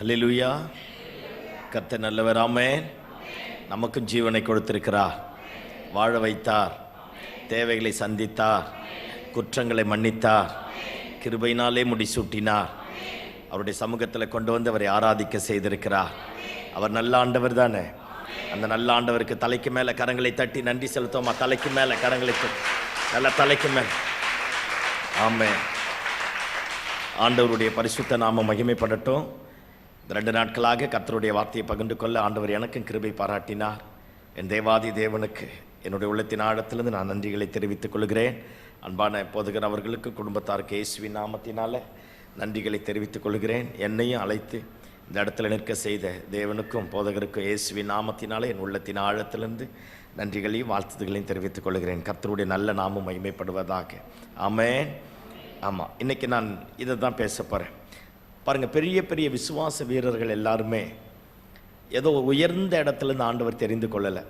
ஹல்லேலூயா. கர்த்தர் நல்லவர். ஆமென். நமக்கும் ஜீவனை கொடுத்திருக்கிறார், வாழ வைத்தார், தேவைகளை சந்தித்தார், குற்றங்களை மன்னித்தார், கிருபையினாலே முடிசூட்டினார், அவருடைய சமூகத்தில் கொண்டு வந்து அவரை ஆராதிக்க செய்திருக்கிறார். அவர் நல்ல ஆண்டவர் தானே. அந்த நல்ல ஆண்டவருக்கு தலைக்கு மேலே கரங்களை தட்டி நன்றி செலுத்தோமா? தலைக்கு மேலே கரங்களை தட்டி, நல்ல தலைக்கு மேலே. ஆமென். ஆண்டவருடைய பரிசுத்த நாம மகிமைப்படட்டும். 2 நாட்களாக கர்த்தருடைய வார்த்தையை பகிர்ந்து கொள்ள ஆண்டவர் எனக்கும் கிருபை பாராட்டினார். என் தேவாதி தேவனுக்கு என்னுடைய உள்ளத்தின் ஆழத்திலிருந்து நான் நன்றிகளை தெரிவித்துக் கொள்கிறேன். அன்பான போதகர் அவர்களுக்கு, குடும்பத்தாருக்கு இயேசுவின் நாமத்தினால நன்றிகளை தெரிவித்துக் கொள்கிறேன். என்னையும் அழைத்து இந்த இடத்துல நிற்க செய்த தேவனுக்கும் போதகருக்கும் இயேசுவின் நாமத்தினால என் உள்ளத்தின் ஆழத்திலிருந்து நன்றிகளையும் வாழ்த்துதல்களையும் தெரிவித்துக் கொள்கிறேன். கர்த்தருடைய நல்ல நாமம் மகிமைப்படுவதாக. ஆமென். ஆமாம், இன்றைக்கி நான் இதை தான் பேச போகிறேன். பாருங்கள், பெரிய பெரிய விசுவாச வீரர்கள் எல்லாருமே ஏதோ உயர்ந்த இடத்துலேருந்து ஆண்டவர் தெரிந்து கொள்ளலை.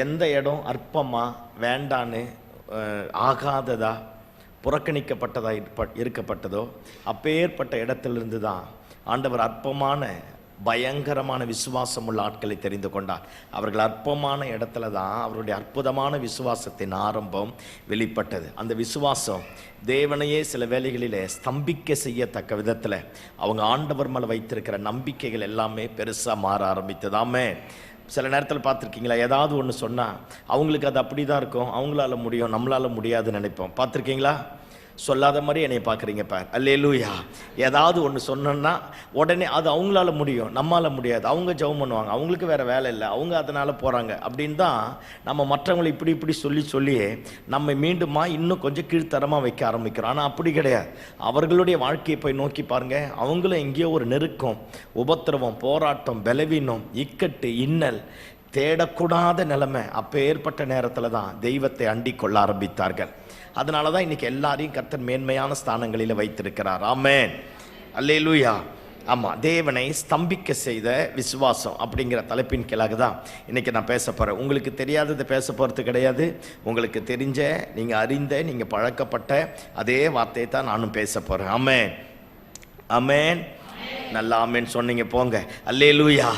எந்த இடம் அற்பமாக வேண்டான்னு ஆகாததா புறக்கணிக்கப்பட்டதா இருக்கப்பட்டதோ அப்பேற்பட்ட இடத்திலிருந்து தான் ஆண்டவர் அற்பமான பயங்கரமான விசுவாசம் உள்ள ஆட்களை தெரிந்து கொண்டார். அவர்கள் அற்பமான இடத்துல தான் அவருடைய அற்புதமான விசுவாசத்தின் ஆரம்பம் வெளிப்பட்டது. அந்த விசுவாசம் தேவனையே சில வேளைகளிலே ஸ்தம்பிக்க செய்யத்தக்க விதத்தில் அவங்க ஆண்டவர் மேலே வைத்திருக்கிற நம்பிக்கைகள் எல்லாமே பெருசாக மாற ஆரம்பித்ததாமே. சில நேரத்தில் பார்த்துருக்கீங்களா, ஏதாவது ஒன்று சொன்னால் அவங்களுக்கு அது அப்படி தான் இருக்கும், அவங்களால முடியும், நம்மளால் முடியாதுன்னு நினைப்போம். பார்த்துருக்கீங்களா? சொல்லாத மாதிரி என்னை பார்க்குறீங்க பார். அல்லேலூயா. ஏதாவது ஒன்று சொன்னோன்னா உடனே அது அவங்களால முடியும், நம்மளால் முடியாது. அவங்க ஜெபம் பண்ணுவாங்க, அவங்களுக்கு வேறு வேலை இல்லை, அவங்க அதனால் போகிறாங்க அப்படின்னு தான் நம்ம மற்றவங்களை இப்படி சொல்லி நம்ம மீண்டுமா இன்னும் கொஞ்சம் கீழ்த்தரமாக வைக்க ஆரம்பிக்கிறோம். ஆனால் அப்படி கிடையாது. அவர்களுடைய வாழ்க்கையை போய் நோக்கி பாருங்கள். அவங்களும் எங்கேயோ ஒரு நெருக்கம், உபத்திரவம், போராட்டம், பலவீனம், இக்கட்டு, இன்னல், தேடக்கூடாத நிலைமை, அப்போ ஏற்பட்ட நேரத்தில் தான் தெய்வத்தை அண்டி கொள்ள ஆரம்பித்தார்கள். அதனால தான் இன்றைக்கி எல்லாரையும் கர்த்தர் மேன்மையான ஸ்தானங்களில் வைத்திருக்கிறார். ஆமென். அல்லேலூயா. ஆமாம், தேவனை ஸ்தம்பிக்க செய்த விசுவாசம் அப்படிங்கிற தலைப்பின் கீழாக தான் இன்றைக்கி நான் பேச போகிறேன். உங்களுக்கு தெரியாததை பேச போகிறது கிடையாது. உங்களுக்கு தெரிஞ்ச, நீங்கள் அறிந்த, நீங்கள் பழக்கப்பட்ட அதே வார்த்தையை தான் நானும் பேச போகிறேன். ஆமென். ஆமென். நல்லா ஆமென் சொன்னீங்க, போங்க. அல்லேலூயா.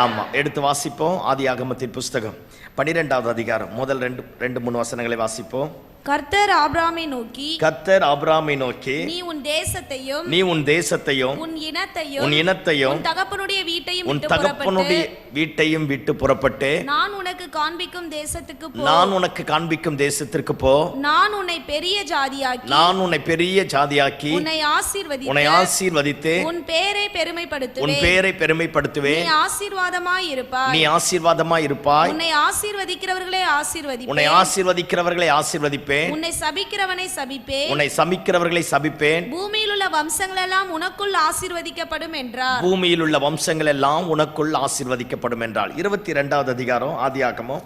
ஆமாம், எடுத்து வாசிப்போம். ஆதியாகமத்தின் புஸ்தகம் 12வது அதிகாரம் முதல் 2-3 வசனங்களை வாசிப்போம். கர்த்தர் ஆபிரகாமை நோக்கி, நீ உன் தேசத்தையும் உன் இனத்தையும் உன் தகப்பனுடைய வீட்டையும் விட்டு புறப்பட்டு நான் உனக்கு காண்பிக்கும் தேசத்துக்கு போ. நான் உன்னை பெரிய ஜாதியாக்கி உன்னை ஆசீர்வதித்து உன் பேரை பெருமைப்படுத்துவேன். நீ ஆசீர்வாதமாய் இருப்பாய். உன்னை ஆசீர்வதிக்கிறவர்களை ஆசீர்வதிப்பேன். உன்னை சபிக்கிறவர்களை சபிப்பேன். பூமியில் உள்ள வம்சங்கள் எல்லாம் உனக்குள் ஆசீர்வதிக்கப்படும் என்றார். 22வது அதிகாரம் ஆதியாகமம்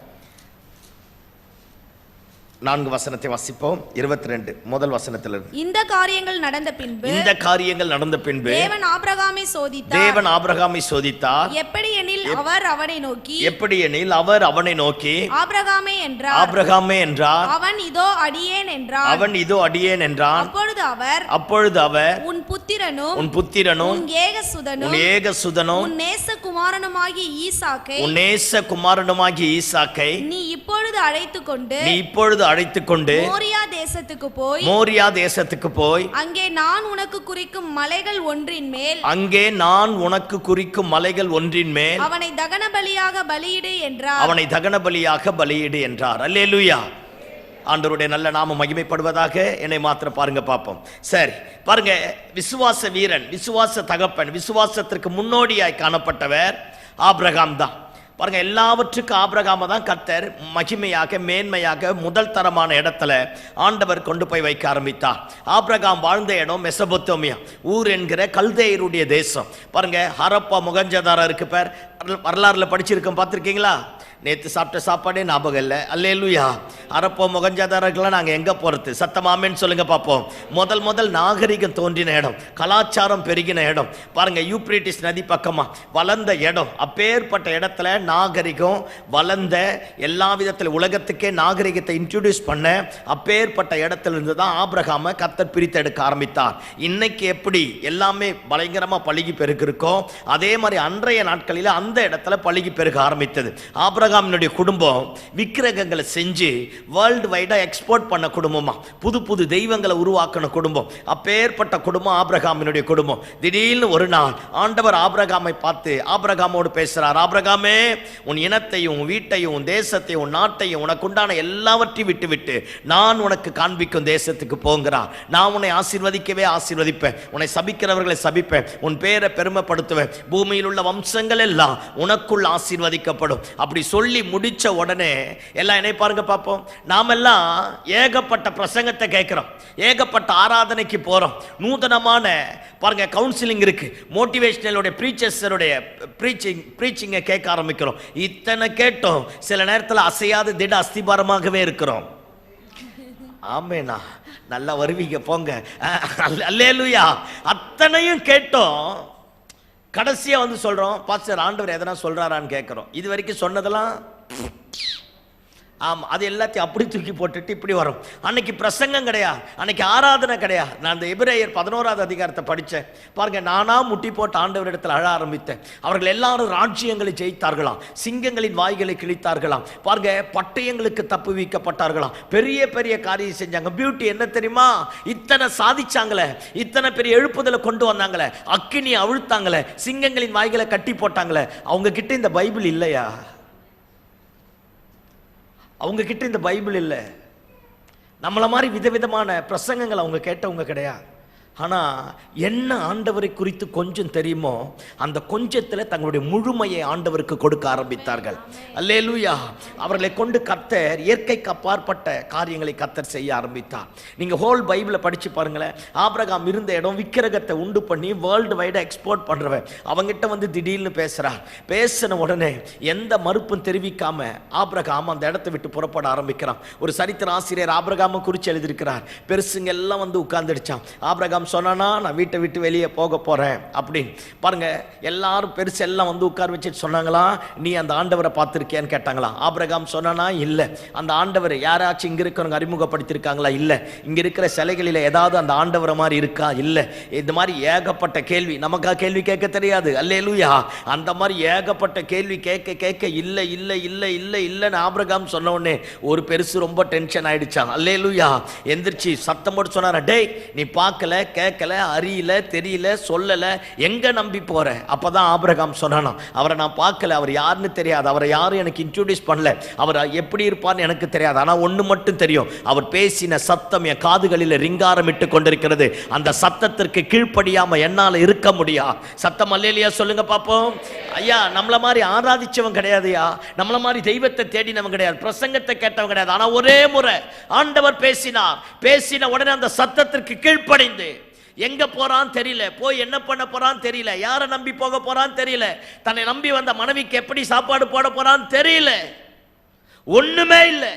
4 வசனத்தை வாசிப்போம். 22 முதல் வசனத்திலிருந்து. இந்த காரியங்கள் நடந்த பின்பு தேவன் ஆபிரகாமை சோதித்தார். எப்படி எனில் அவர் அவனை நோக்கி ஆபிரகாமே என்றார். அவன் இதோ அடியேன் என்றான். அப்பொழுது அவர் உன் புத்திரனும் உன் ஏகசுதனும் உன் நேசகுமாரனுமாகிய ஈசாக்கை நீ இப்பொழுது அழைத்துக்கொண்டு மோரியா தேசத்துக்கு போய் அங்கே நான் உனக்கு குறிக்கும் மலைகள் ஒன்றின் மேல் அவனை தகன பலியாக பலியிடு என்றார். அல்லேலூயா. ஆண்டவருடைய நல்ல நாமம் மகிமைப்படுவதாக. என்னை மாத்திரம் பாருங்க பார்ப்போம். சரி, பாருங்க, விசுவாச வீரன், விசுவாச தகப்பன், விசுவாசத்திற்கு முன்னோடியாய் காணப்பட்டவர் ஆபிரகாம் தான். பாருங்க, எல்லாவற்றுக்கும் ஆபிரகாமை தான் கர்த்தர் மகிமையாக, மேன்மையாக, முதல் தரமான இடத்துல ஆண்டவர் கொண்டு போய் வைக்க ஆரம்பித்தார். ஆபிரகாம் வாழ்ந்த இடம் மெசபொத்தோமியா ஊர் என்கிற கல்தேயருடைய தேசம். பாருங்க, ஹரப்பா, முகஞ்சதாரா இருக்கு பேர், வரலாறுல படிச்சிருக்கோம், பார்த்துருக்கீங்களா? நேற்று சாப்பிட்ட சாப்பாடே ஞாபகம் இல்லை. அல்லேலூயா. அரப்போ முகஞ்சாதாரர்கள்லாம் நாங்கள் எங்கே போகிறது? சத்தமாமேன்னு சொல்லுங்க பார்ப்போம். முதல் நாகரிகம் தோன்றின இடம், கலாச்சாரம் பெருகின இடம் பாருங்க, யூப்ரீட்டிஸ் நதி பக்கமாக வளர்ந்த இடம். அப்பேற்பட்ட இடத்துல நாகரிகம் வளர்ந்த, எல்லா விதத்தில் உலகத்துக்கே நாகரிகத்தை இன்ட்ரோடியூஸ் பண்ண அப்பேற்பட்ட இடத்துல இருந்து தான் ஆபிரகாமை கர்த்தர் பிரித்து எடுக்க ஆரம்பித்தார். இன்னைக்கு எப்படி எல்லாமே பயங்கரமாக பழுகி பெருகிருக்கோ, அதே மாதிரி அன்றைய நாட்களில் அந்த இடத்துல பழுகி பெருக ஆரம்பித்தது. ஆபிரகாமினுடைய குடும்பம் விக்கிரகங்களை செஞ்சு வேர்ல்டு வைடா எக்ஸ்போர்ட் பண்ண குடும்பமா, புது தெய்வங்களை உருவாக்கின குடும்பம். அப்பேற்பட்ட குடும்பம் ஆபிரகாமினுடைய குடும்பம். திடீர்னு ஒரு நாள் ஆண்டவர் ஆபிரகாமை பார்த்து ஆபிரகாமோடு பேசுறார். ஆபிரகாமே, உன் இனத்தையும் வீட்டையும் தேசத்தையும் நாட்டையும் உனக்கு உண்டான எல்லாவற்றையும் விட்டு நான் உனக்கு காண்பிக்கும் தேசத்துக்கு போங்கிறார். நான் உன்னை ஆசீர்வதிக்கவே ஆசீர்வதிப்பேன், உன்னை சபிக்கிறவர்களை சபிப்பேன், உன் பேரை பெருமைப்படுத்துவேன், பூமியில் உள்ள வம்சங்கள் எல்லாம் உனக்குள் ஆசீர்வதிக்கப்படும். அப்படி சொல்லி முடிச்ச உடனே எல்லாம் என்னை பாருங்க பார்ப்போம். நாமெல்லாம் ஏகப்பட்ட பிரசங்கத்தை கேட்கிறோம், ஏகப்பட்ட ஆராதனைக்கு போறோம், நூதனமான பாருங்க கவுன்சிலிங் இருக்கு, மோட்டிவேஷனலுடைய பிரீச்சர்ஸருடைய பிரீச்சிங்கை கேட்க ஆரம்பிக்கிறோம். இத்தனை கேட்டோம், சில நேரத்தில் அசையாத திட அஸ்திபாரமாகவே இருக்கிறோம். ஆமேனா, நல்லா வருவீங்க போங்க. அல்லேலூயா. அத்தனையும் கேட்டோம், கடைசியா வந்து சொல்றோம், பாஸ்டர் ஆண்டவர் எதனா சொல்றாரான்னு கேட்கிறோம். இது வரைக்கும் சொன்னதெல்லாம் ஆமாம், அது எல்லாத்தையும் அப்படி தூக்கி போட்டுட்டு இப்படி வரும். அன்னைக்கு பிரசங்கம் கிடையாது, அன்னைக்கு ஆராதனை கிடையாது. நான் அந்த எபிரேயர் 11வது அதிகாரத்தை படித்தேன் பாருங்க. நானா முட்டி போட்டு ஆண்டவரிடத்தில் அழ ஆரம்பித்தேன். அவர்கள் எல்லாரும் ராஜ்யங்களை ஜெயித்தார்களாம், சிங்கங்களின் வாய்களை கிழித்தார்களாம், பாருங்க பட்டயங்களுக்கு தப்பு வைக்கப்பட்டார்களாம், பெரிய பெரிய காரியம் செஞ்சாங்க. பியூட்டி என்ன தெரியுமா? இத்தனை சாதிச்சாங்களே, இத்தனை பெரிய எழுப்புதலை கொண்டு வந்தாங்களே, அக்கினி அவிழ்த்தாங்களே, சிங்கங்களின் வாய்களை கட்டி போட்டாங்களே, அவங்க கிட்ட இந்த பைபிள் இல்லையா? அவங்க கிட்ட இந்த பைபிள் இல்லை. நம்மள மாதிரி விதவிதமான பிரசங்கங்கள் அவங்க கேட்டவங்க கிடையாது. ஆனால் என்ன ஆண்டவரை குறித்து கொஞ்சம் தெரியுமோ, அந்த கொஞ்சத்தில் தங்களுடைய முழுமையை ஆண்டவருக்கு கொடுக்க ஆரம்பித்தார்கள். அல்லேலூயா. அவர்களை கொண்டு கர்த்தர் இயற்கைக்கு அப்பாற்பட்ட காரியங்களை கர்த்தர் செய்ய ஆரம்பித்தார். நீங்கள் ஹோல் பைபிளை படித்து பாருங்களேன். ஆபிரகாம் இருந்த இடம் விக்கிரகத்தை உண்டு பண்ணி வேர்ல்டு வைடாக எக்ஸ்போர்ட் பண்ணுறவன் அவங்ககிட்ட வந்து திடீர்னு பேசுகிறார். பேசின உடனே எந்த மறுப்பும் தெரிவிக்காம ஆபிரகாம் அந்த இடத்தை விட்டு புறப்பட ஆரம்பிக்கிறான். ஒரு சரித்திர ஆசிரியர் ஆபிரகாமை குறித்து எழுதியிருக்கிறார். பெருசுங்க எல்லாம் வந்து உட்கார்ந்துடுச்சான். ஆபிரகாம் சொன்னா, நான் வீட்டை விட்டு வெளியே போக போறேன் அப்படின்னு பாருங்க. எல்லாரும் பெருசு எல்லாம் வந்து உட்கார வச்சுட்டு சொன்னாங்களா, நீ அந்த ஆண்டவரை பார்த்திருக்கியான்னு கேட்டாங்களா? ஆபிரகாம் சொன்னா, இல்ல. அந்த ஆண்டவர் யாராச்சும் இங்க இருக்கிறவங்க அறிமுகப்படுத்திருக்காங்களா? இல்ல. இங்க இருக்கிற சிலைகளில் ஏதாவது அந்த ஆண்டவரை மாதிரி இருக்கா? இல்ல. இந்த மாதிரி ஏகப்பட்ட கேள்வி. நமக்கா கேள்வி கேட்க தெரியாது? அல்லேலூயா. அந்த மாதிரி ஏகப்பட்ட கேள்வி கேட்க கேட்க இல்ல இல்ல இல்ல இல்ல இல்லன்னு ஆபிரகாம் சொன்ன உடனே ஒரு பெருசு ரொம்ப டென்ஷன் ஆயிடுச்சான். அல்லேலூயா. எந்திரிச்சு சத்தம் போட்டு சொன்னாரா, டேய் நீ பார்க்கல, கேட்கல, அறியல, தெரியல, சொல்லல, எங்க நம்பி போற? அப்பதான் ஆபிரகாம் சொன்னானா, அவரை நான் பார்க்கல, அவர் யாருன்னு தெரியாது, அவரை யாரும் எனக்கு இன்ட்ரோடியூஸ் பண்ணல, அவர் எப்படி இருப்பார்னு எனக்கு தெரியாது. ஆனா ஒண்ணு மட்டும் தெரியும், அவர் பேசின சத்தம் என் காதுகளில் ரிங்காரமிட்டு கொண்டிருக்கிறது. அந்த சத்தத்திற்கு கீழ்ப்படியாம என்னால இருக்க முடியா? சத்தம் அல்லேலூயா சொல்லுங்க பாப்போம். ஐயா, நம்மள மாதிரி ஆராதிச்சவன் கிடையாதுயா, நம்மள மாதிரி தெய்வத்தை தேடினவன் கிடையாது, பிரசங்கத்தை கேட்டவன் கிடையாது. ஆனா ஒரே முறை ஆண்டவர் பேசினார். பேசின உடனே அந்த சத்தத்திற்கு கீழ்ப்படிந்து, எங்க போறான் தெரியல, போய் என்ன பண்ண போறான் தெரியல, யாரை நம்பி போக போறான் தெரியல, தன்னை நம்பி வந்த மனைவிக்கு எப்படி சாப்பாடு போட போறான் தெரியல, ஒண்ணுமே இல்லை.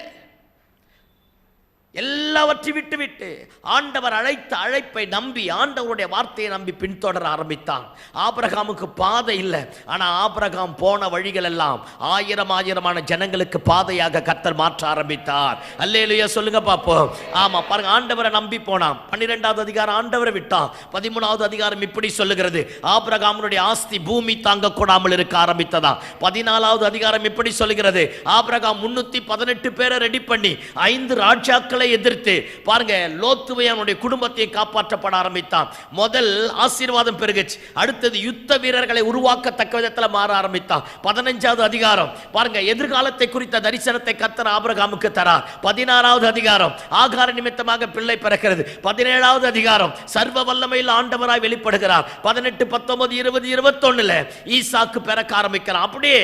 எல்லாவற்றை விட்டு ஆண்டவர் அழைத்த அழைப்பை நம்பி, ஆண்டவருடைய வார்த்தையை நம்பி பின்தொடர ஆரம்பித்தான். ஆபிரகாமுக்கு பாதை இல்லை, ஆனா ஆபிரகாம் போன வழிகள் எல்லாம் ஆயிரமான ஜனங்களுக்கு பாதையாக கர்த்தர் மாற்ற ஆரம்பித்தார். அல்லேலூயா சொல்லுங்க பாப்போம். ஆமா பாருங்க, ஆண்டவரை நம்பி போனான். 12வது அதிகாரம் ஆண்டவரை விட்டான். 13வது அதிகாரம் இப்படி சொல்லுகிறது, ஆபிரகாமுடைய ஆஸ்தி பூமி தாங்க கூடாமல் இருக்க ஆரம்பித்ததா. 14வது அதிகாரம் இப்படி சொல்லுகிறது, ஆபிரகாம் 318 பேரை ரெடி பண்ணி 5 ராஜாக்களை எதிர்த்து பாருங்க லோத்துவையானுடைய குடும்பத்தை காப்பாற்றப்பட ஆரம்பித்தான். முதல் ஆசீர்வாதம் பெருகுச்சு. அடுத்தது யுத்த வீரர்களை உருவாக்கத்தக்க விதத்தில் மாற ஆரம்பித்தான். 15வது அதிகாரம் பாருங்க எதிர்காலத்தை குறித்த தரிசனத்தை கர்த்தர் ஆபிரகாமுக்கு தரார். 16வது அதிகாரம் ஆகார நிமித்தமாக பிள்ளை பிறக்கிறது. 17வது அதிகாரம் சர்வ வல்லமையில் ஆண்டவராய் வெளிப்படுகிறார். 18, 19, 20, 21 ஈசாக்கு பிறக்க ஆரம்பிக்கிறான். அப்படியே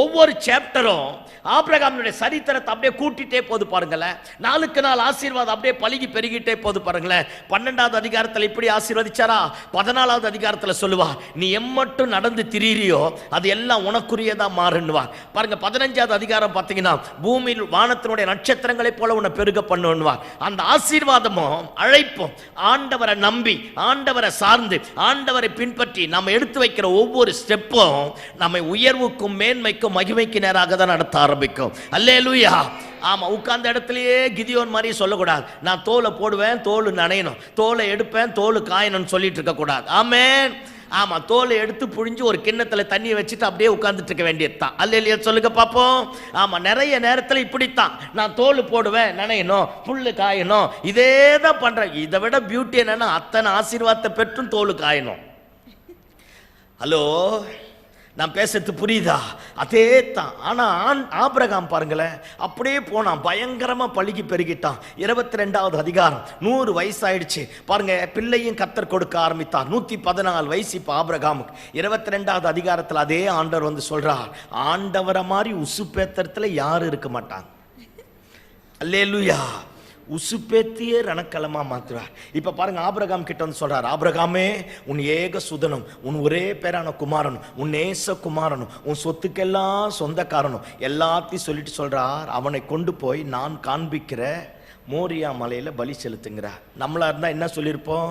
ஒவ்வொரு சாப்டரும் ஆபிரகாமுடைய சரித்திரத்தை அப்படியே கூட்டிட்டே போது பாருங்களேன். நாளுக்கு நாள் ஆனால் ஆசீர்வாதம் அப்படியே பழுகி பெருகிட்டே போது பாருங்களேன். 12வது அதிகாரத்தில் இப்படி ஆசீர்வதிச்சாரா, 14வது அதிகாரத்தில் சொல்லுவா, நீ எம்மட்டும் நடந்து திரியிறியோ அது எல்லாம் உனக்குரியதா மாறுன்னுவா. பாருங்க 15வது அதிகாரம் பார்த்தீங்கன்னா, பூமியில் வானத்தினுடைய நட்சத்திரங்களைப் போல உன்னை பெருக பண்ணுவார். அந்த ஆசீர்வாதமும் அழைப்பும் ஆண்டவரை நம்பி, ஆண்டவரை சார்ந்து, ஆண்டவரை பின்பற்றி நம்ம எடுத்து வைக்கிற ஒவ்வொரு ஸ்டெப்பும் நம்மை உயர்வுக்கும் மேன்மைக்கும் மகிமைக்கு நேராக தான் நடத்த ஆரம்பிக்கும். அல்லேலூயா. ஆமா, உட்கார்ந்த இடத்துலயே கிதியோன் மாதிரி சொல்லக்கூடாது, நான் தோலை போடுவேன் தோல் நனையணும், தோலை எடுப்பேன் தோல் காயணும்னு சொல்லிட்டு இருக்க கூடாது. ஆமென். ஆமா, தோலை எடுத்து புழிஞ்சு ஒரு கிண்ணத்துல தண்ணியை வச்சுட்டு அப்படியே உட்கார்ந்துட்டு இருக்க வேண்டியது தான். அல்லேலூயா சொல்லுங்க பாப்போம். ஆமா, நிறைய நேரத்தில் இப்படித்தான், நான் தோல் போடுவேன் நனையணும், புல்லு காயணும், இதே தான் பண்றேன். இதை விட பியூட்டி என்னன்னா, அத்தனை ஆசீர்வாதத்தை பெற்றும் தோல் காயணும். ஹலோ, நான் பேசுறது புரியுதா? அதே தான். ஆனால் ஆபிரகாம் பாருங்களேன், அப்படியே போனான், பயங்கரமாக பழுகி பெருகிட்டான். 22வது அதிகாரம், 100 வயசாயிடுச்சு பாருங்க, பிள்ளையும் கர்த்தர் கொடுக்க ஆரம்பித்தார். 114 வயசு இப்போ ஆபிரகாமுக்கு. 22வது அதிகாரத்தில் அதே ஆண்டவர் வந்து சொல்றார், ஆண்டவரை மாதிரி உசுப்பேத்திரத்தில் யாரும் இருக்க மாட்டாங்க. அல்லேலூயா. உசுப்பேத்தியே ரணக்கலமா மாத்துவார். இப்ப பாருங்க, ஆபிரகாம் கிட்ட வந்து சொல்றார், ஆபிரகாமே, உன் ஏக சுதனும், உன் ஒரே பேரான குமாரனும், உன் நேச குமாரனும், உன் சொத்துக்கெல்லாம் சொந்தக்காரனும் எல்லாத்தையும் சொல்லிட்டு சொல்றார், அவனை கொண்டு போய் நான் காண்பிக்கிற மோரியா மலையில பலி செலுத்துங்கிறார். நம்மளா இருந்தா என்ன சொல்லியிருப்போம்?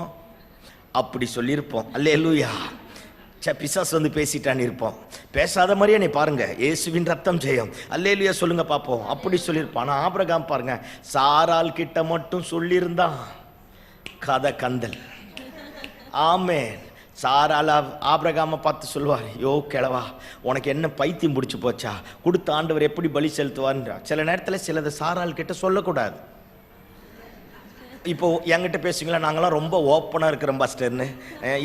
அப்படி சொல்லியிருப்போம். அல்லேலூயா. பிசாசு வந்து பேசிட்டான்னு இருப்போம். பேசாத மாதிரியே நீ பாருங்க, இயேசுவின் ரத்தம் ஜெயம். அல்லேலூயா சொல்லுங்க பாப்போம். அப்படி சொல்லியிருப்பான். ஆனால் ஆபிரகாம் பாருங்க, சாரால் கிட்ட மட்டும் சொல்லியிருந்தான் கதை கந்தல். ஆமென். சாரால் ஆபிரகாமை பார்த்து சொல்லுவார், யோ கிழவா, உனக்கு என்ன பைத்தியம் பிடிச்சி போச்சா, கொடுத்த ஆண்டவர் எப்படி பலி செலுத்துவார்ன்றா. சில நேரத்தில் சிலது சாரால் கிட்ட சொல்லக்கூடாது. இப்போ என்கிட்ட பேசுங்களா, நாங்களாம் ரொம்ப ஓப்பனாக இருக்கிறோம் பாஸ்டர்னு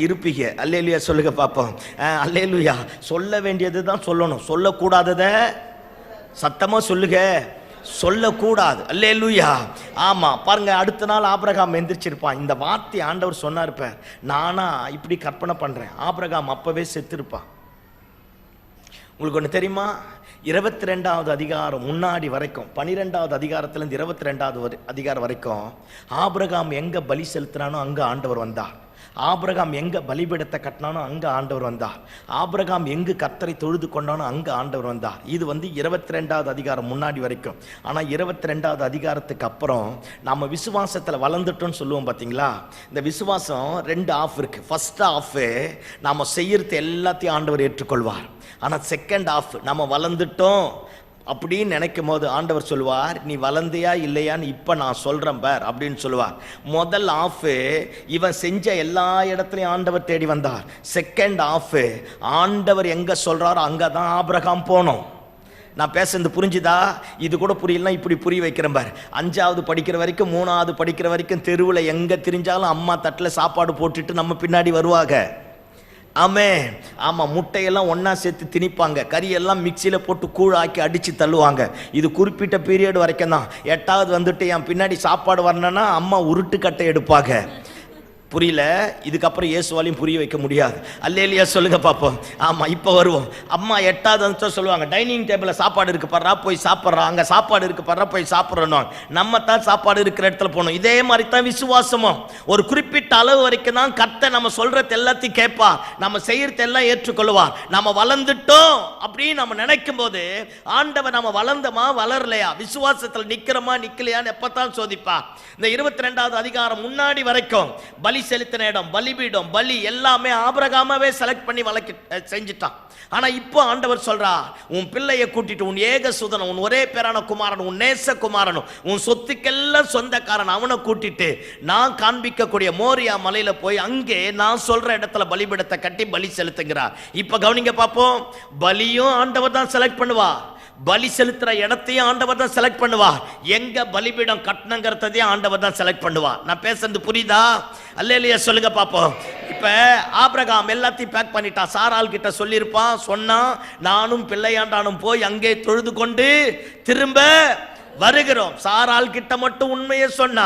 இருப்பீங்க. அல்லேலூயா சொல்லுங்க பார்ப்போம். அல்லேலூயா. சொல்ல வேண்டியது தான் சொல்லணும், சொல்லக்கூடாதத சத்தமாக சொல்லுங்க, சொல்லக்கூடாது. அல்லேலூயா. ஆமாம் பாருங்க, அடுத்த நாள் ஆபிரகாம் எந்திரிச்சிருப்பான். இந்த வார்த்தை ஆண்டவர் சொன்னார், நானா இப்படி கற்பனை பண்ணுறேன், ஆபிரகாம் அப்பவே செத்துருப்பான். உங்களுக்கு ஒன்று தெரியுமா? 22வது அதிகாரம் முன்னாடி வரைக்கும், 12வது அதிகாரத்திலேருந்து 22வது அதிகாரம் வரைக்கும் ஆபிரகாம் எங்கே பலி செலுத்தினானோ அங்கே ஆண்டவர் வந்தார். ஆபிரகாம் எங்கே பலிபீடத்தை கட்டினானோ அங்கே ஆண்டவர் வந்தார். ஆபிரகாம் எங்கு கர்த்தரை தொழுது கொண்டானோ அங்கே ஆண்டவர் வந்தார். இது 22வது அதிகாரம் முன்னாடி வரைக்கும். ஆனால் 22வது அதிகாரத்துக்கு அப்புறம் நம்ம விசுவாசத்தில் வளர்ந்துட்டோம்னு சொல்லுவோம் பார்த்தீங்களா? இந்த விசுவாசம் 2 ஆஃப் இருக்கு. ஃபர்ஸ்ட் ஆஃப் நம்ம செய்யறது எல்லாத்தையும் ஆண்டவர் ஏற்றுக்கொள்வார். ஆனால் செகண்ட் ஆஃப் நம்ம வளர்ந்துட்டோம் அப்படின்னு நினைக்கும் போது ஆண்டவர் சொல்லுவார், நீ வளர்ந்தியா இல்லையான்னு இப்போ நான் சொல்கிறேன் பார் அப்படின்னு சொல்லுவார். முதல் ஆஃப் இவன் செஞ்ச எல்லா இடத்துலையும் ஆண்டவர் தேடி வந்தார். செகண்ட் ஆஃப் ஆண்டவர் எங்கே சொல்கிறாரோ அங்கே தான் ஆபிரகாம் போனோம். நான் பேசுறது புரிஞ்சுதா? இது கூட புரியலாம், இப்படி புரிய வைக்கிறேன் பார். 5வது படிக்கிற வரைக்கும் 3வது படிக்கிற வரைக்கும் தெருவில் எங்கே திரிஞ்சாலும் அம்மா தட்டில் சாப்பாடு போட்டுட்டு நம்ம பின்னாடி வருவாங்க. ஆமென். ஆமாம், முட்டையெல்லாம் ஒன்றா சேர்த்து திணிப்பாங்க, கறியெல்லாம் மிக்சியில் போட்டு கூழாக்கி அடித்து தள்ளுவாங்க. இது குறிப்பிட்ட பீரியட் வரைக்கும் தான். 8வது வந்துட்டு என் பின்னாடி சாப்பாடு வரணுன்னா அம்மா உருட்டுக்கட்டை எடுப்பாங்க. புரியல? இதுக்கப்புறம் இயேசுவாலையும் புரிய வைக்க முடியாது. அல்லேலூயா சொல்லுங்க பார்ப்போம். ஆமாம், இப்போ வருவோம். அம்மா 8வது வந்து சொல்லுவாங்க, டைனிங் டேபிளில் சாப்பாடு இருக்கு பாடுறா, போய் சாப்பிட்றா, அங்கே சாப்பாடு இருக்கு பாடுறா, போய் சாப்பிட்றோம். நம்ம தான் சாப்பாடு இருக்கிற இடத்துல போகணும். இதே மாதிரி தான் விசுவாசமும். ஒரு குறிப்பிட்ட அளவு வரைக்கும் தான் கர்த்தர் நம்ம சொல்றது எல்லாத்தையும் கேட்பா, நம்ம செய்யறது எல்லாம் ஏற்றுக்கொள்வார். நம்ம வளர்ந்துட்டோம் அப்படின்னு நம்ம நினைக்கும் போது ஆண்டவர் நம்ம வளர்ந்தமா வளரலையா, விசுவாசத்தில் நிற்கிறோமா நிற்கலையான்னு எப்பத்தான் சோதிப்பா. இந்த 22வது அதிகாரம் முன்னாடி வரைக்கும் பலி செலுத்தின இடம், பலிபீடம், பலி எல்லாமே ஆபிரகாமாவே செலக்ட் பண்ணி செஞ்சுட்டான். ஆனா இப்போ ஆண்டவர் சொல்றா, உன் பிள்ளையை கூட்டிட்டு, உன் ஏக சுதனம், உன் ஒரே பேரான குமாரன், உன் நேச குமாரனும், உன் சொத்துக்கெல்லாம் சொந்தக்காரன் அவனை கூட்டிட்டு நான் காண்பிக்கக்கூடிய மோரியா மலையில போய் அங்கே நான் சொல்ற இடத்துல பலிபீடத்தை கட்டி பலி செலுத்துங்கிறார். இப்ப கவனிங்க பார்ப்போம். பலியும் ஆண்டவர் தான் செலக்ட் பண்ணுவா, பலி செலுத்துற இடத்தையும் ஆண்டவர் தான் செலக்ட் பண்ணுவா, எங்க பலிபீடம் கட்டணங்கிறதையும் ஆண்டவர் தான் செலக்ட் பண்ணுவா. நான் பேசுறது புரியுதா? அல்லேலூயா சொல்லுங்க பாப்போம். இப்ப ஆபிரகாம் எல்லாத்தையும் பேக் பண்ணிட்டான். சாரால் கிட்ட சொல்லியிருப்பான், சொன்னா நானும் பிள்ளையாண்டானும் போய் அங்கே தொழுது கொண்டு திரும்ப வருகிறோம். சாரால் கிட்ட மட்டும் உண்மையை சொன்னா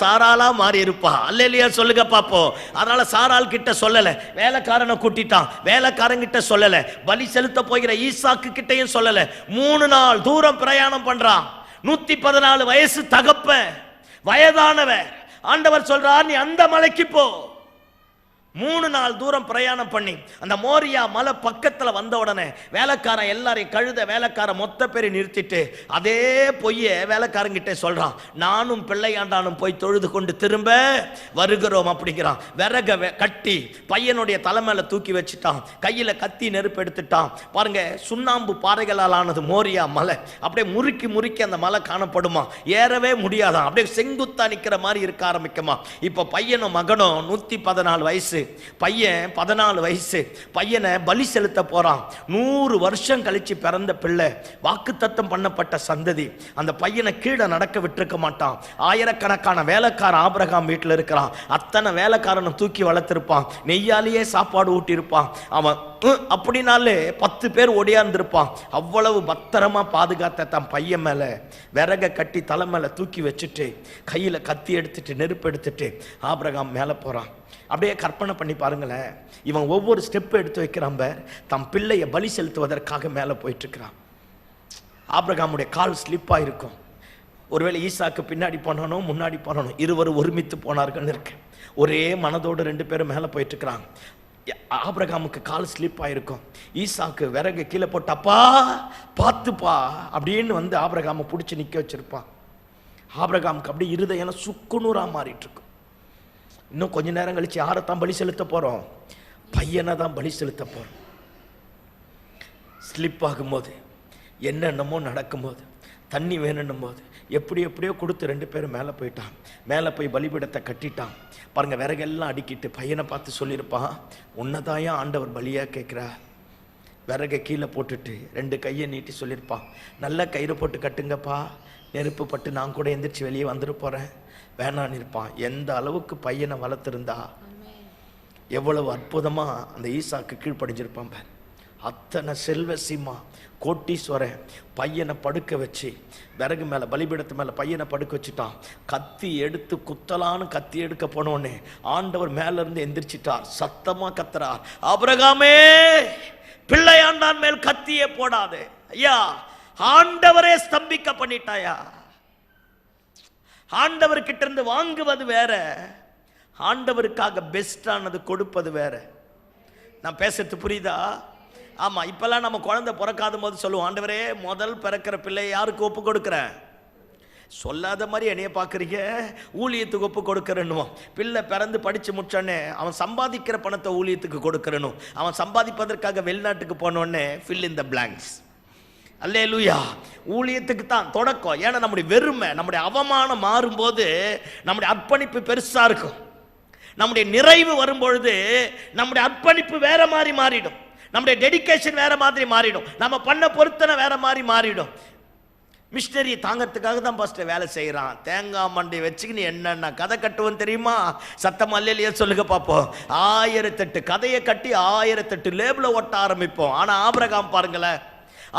சாராலா மாறி இருப்பா. அல்லேலூயா சொல்லுங்க பாப்போம். அதனால சாரால் கிட்ட சொல்லல, வேலைக்காரனை கூட்டிட்டான், வேலைக்காரன் கிட்ட சொல்லல, பலி செலுத்த போகிற ஈசாக்கு கிட்டையும் சொல்லல. 3 நாள் தூரம் பிரயாணம் பண்றான். 114 வயசு தகப்பன், வயதானவர். ஆண்டவர் சொல்றார், நீ அந்த மலைக்கு போ. 3 நாள் தூரம் பிரயாணம் பண்ணி அந்த மோரியா மலை பக்கத்துல வந்த உடனே வேலைக்காரன் எல்லாரையும், கழுத வேலைக்காரன் மொத்த பேரை நிறுத்திட்டு அதே பொய்ய வேலைக்காரங்கிட்ட சொல்றான், நானும் பிள்ளையாண்டானும் போய் தொழுது கொண்டு திரும்ப வருகிறோம் அப்படிங்கிறான். விறக கட்டி பையனுடைய தலைமையில தூக்கி வச்சுட்டான், கையில கத்தி நெருப்பு எடுத்துட்டான். பாருங்க, சுண்ணாம்பு பாறைகளால் ஆனது மோரியா மலை. அப்படியே முறுக்கி முறுக்கி அந்த மலை காணப்படுமா, ஏறவே முடியாதான், அப்படியே செங்குத்தா நிக்கிற மாதிரி இருக்க ஆரம்பிக்குமா. இப்ப பையனும் மகனும் 114 வயசு, பையன் 14 வயசு. பையனை பலி செலுத்த போறான். 100 வருஷம் கழிச்சு பிறந்த பிள்ளை, வாக்குத்தத்தம் பண்ணப்பட்ட சந்ததி. அந்த பையனை கீழே நடக்க விட்டுருக்க மாட்டான். ஆயிரக்கணக்கான வேலைக்காரன் ஆபிரகாம் வீட்டில் இருக்கிறான். அத்தனை வேலைக்காரனை தூக்கி வளர்த்திருப்பான், நெய்யாலேயே சாப்பாடு ஊட்டியிருப்பான். அவன் அப்படின்னாலே 10 பேர் ஒடியாந்திருப்பான். அவ்வளவு பத்திரமா பாதுகாத்த தன் பையன் மேல விறக கட்டி தலை மேல தூக்கி வச்சுட்டு கையில கத்தி எடுத்துட்டு நெருப்பு எடுத்துட்டு ஆபிரகாம் மேல போறான். அப்படியே கற்பனை பண்ணி பாருங்களேன், இவன் ஒவ்வொரு ஸ்டெப் எடுத்து வைக்கிறான், தன் பிள்ளையை பலி செலுத்துவதற்காக மேலே போயிட்டு இருக்கிறான். ஆபிரகாமுடைய கால் ஸ்லிப்பா இருக்கும். ஒருவேளை ஈசாக்கு பின்னாடி போனானோ முன்னாடி போனானோ, இருவரும் ஒருமித்து போனார்கள் இருக்கு. ஒரே மனதோடு 2 பேரும் மேலே போயிட்டு இருக்கிறாங்க. ஆபிரகாமுக்கு கால் ஸ்லிப் ஆயிருக்கும். ஈசாக்கு விறகு கீழே போட்டப்பா பார்த்துப்பா அப்படின்னு வந்து ஆபிரகாமை பிடிச்சி நிற்க வச்சிருப்பான். ஆபிரகாமுக்கு அப்படி இருதயம் சுக்குநூறா மாறிட்டு இருக்கும். இன்னும் கொஞ்ச நேரம் கழிச்சு யாரைத்தான் பலி செலுத்த போறோம்? பையனை தான் பலி செலுத்த போறோம். ஸ்லிப் ஆகும்போது, என்னென்னமோ நடக்கும்போது, தண்ணி வேணுன்னும் போது எப்படியோ கொடுத்து 2 பேரும் மேலே போயிட்டான். மேலே போய் பலிபீடத்தை கட்டிட்டான். பாருங்க, விறகெல்லாம் அடுக்கிட்டு பையனை பார்த்து சொல்லியிருப்பான், உன்னதாயா ஆண்டவர் பலியா கேட்குறா. விறகை கீழே போட்டுட்டு 2 கையை நீட்டி சொல்லியிருப்பான், நல்ல கயிறு போட்டு கட்டுங்கப்பா, நெருப்பு பட்டு நான் கூட எந்திரிச்சு வெளியே வந்துட்டு போகிறேன் வேணான்னு இருப்பான். எந்த அளவுக்கு பையனை வளர்த்துருந்தா எவ்வளவு அற்புதமாக அந்த ஈசாக்கு கீழ்ப்படிஞ்சிருப்பான் பார். அத்தனை செல்வசிமா கோட்டீஸ்வரன் பையனை படுக்க வச்சு விறகு மேலே பலிபீடத்து மேலே பையனை படுக்க வச்சுட்டான். கத்தி எடுத்து குத்தலான்னு கத்தி எடுக்க போனோடனே ஆண்டவர் மேலேருந்து எந்திரிச்சிட்டார். சத்தமாக கத்துறார், ஆபிரகாமே பிள்ளையாண்டான் மேல் கத்தியே போடாது. ஐயா, ஆண்டவரே ஸ்தம்பிக்க பண்ணிட்டாயா. ஆண்டவர்கிட்ட இருந்து வாங்குவது வேற, ஆண்டவருக்காக பெஸ்டானது கொடுப்பது வேற. நான் பேசுறது புரியுதா? ஆமா, இப்பெல்லாம் நம்ம குழந்தை பிறக்காத போது சொல்லுவோம், ஆண்டவரே முதல் பிறக்கிற பிள்ளை யாருக்கு ஒப்பு கொடுக்குறேன்? சொல்லாத மாதிரி என்னைய பார்க்குறீங்க, ஊழியத்துக்கு ஒப்பு கொடுக்கறனும். பிள்ளை பிறந்து படித்து முடிச்சோடனே அவன் சம்பாதிக்கிற பணத்தை ஊழியத்துக்கு கொடுக்கறனும். அவன் சம்பாதிப்பதற்காக வெளிநாட்டுக்கு போனோடனே ஃபில் இன் த பிளாங்க்ஸ். அல்லேலூயா. ஊழியத்துக்கு தான் தொடக்கம். ஏன்னா நம்முடைய வெறுமை, நம்முடைய அவமானம் மாறும்போது நம்முடைய அர்ப்பணிப்பு பெருசா இருக்கும். நம்முடைய நிறைவு வரும்பொழுது நம்முடைய அர்ப்பணிப்பு வேற மாதிரி மாறிடும், நம்முடைய டெடிகேஷன் வேற மாதிரி மாறிடும், நம்ம பண்ண பொருத்தனை வேற மாதிரி மாறிடும். மிஷினரி தாங்கிறதுக்காக தான் ஃபர்ஸ்ட் வேலை செய்கிறான். தேங்காய் மண்டை வச்சுக்கின்னு என்னென்ன கதை கட்டுவோம் தெரியுமா? சத்தம் அல்லையே சொல்லுங்க பார்ப்போம். 1008 கதையை கட்டி 1008 லேபிள ஒட்ட ஆரம்பிப்போம். ஆனால் ஆபிரகாம் பாருங்களேன்,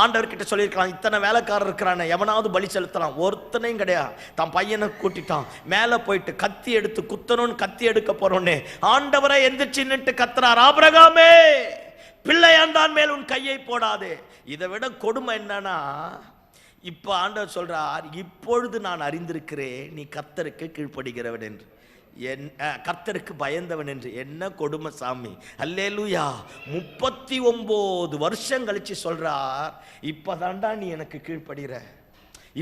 ஆண்டவர்கிட்ட சொல்லியிருக்கலாம், இத்தனை வேலைக்காரர் இருக்கிறான எவனாவது பலி செலுத்தலாம், ஒருத்தனையும் கிடையாது. தான் பையனை கூட்டிட்டான். மேலே போயிட்டு கத்தி எடுத்து குத்தணும்னு கத்தி எடுக்க போறோன்னே ஆண்டவரை எந்திரிச்சு நின்று கத்துறார், ஆபிரகாமே பிள்ளையாண்டான் மேல் உன் கையை போடாது. இதை விட கொடுமை என்னன்னா, இப்ப ஆண்டவர் சொல்றார், இப்பொழுது நான் அறிந்திருக்கிறேன் நீ கர்த்தருக்கு கீழ்ப்படுகிறவன் என்று, கர்த்தருக்கு பயந்தவன் என்று. என்ன கொடுமை சாமி. அல்லேலூயா. 39 வருஷம் கழிச்சு சொல்றார், இப்பதான்டா நீ எனக்கு கீழ்ப்படுகிற,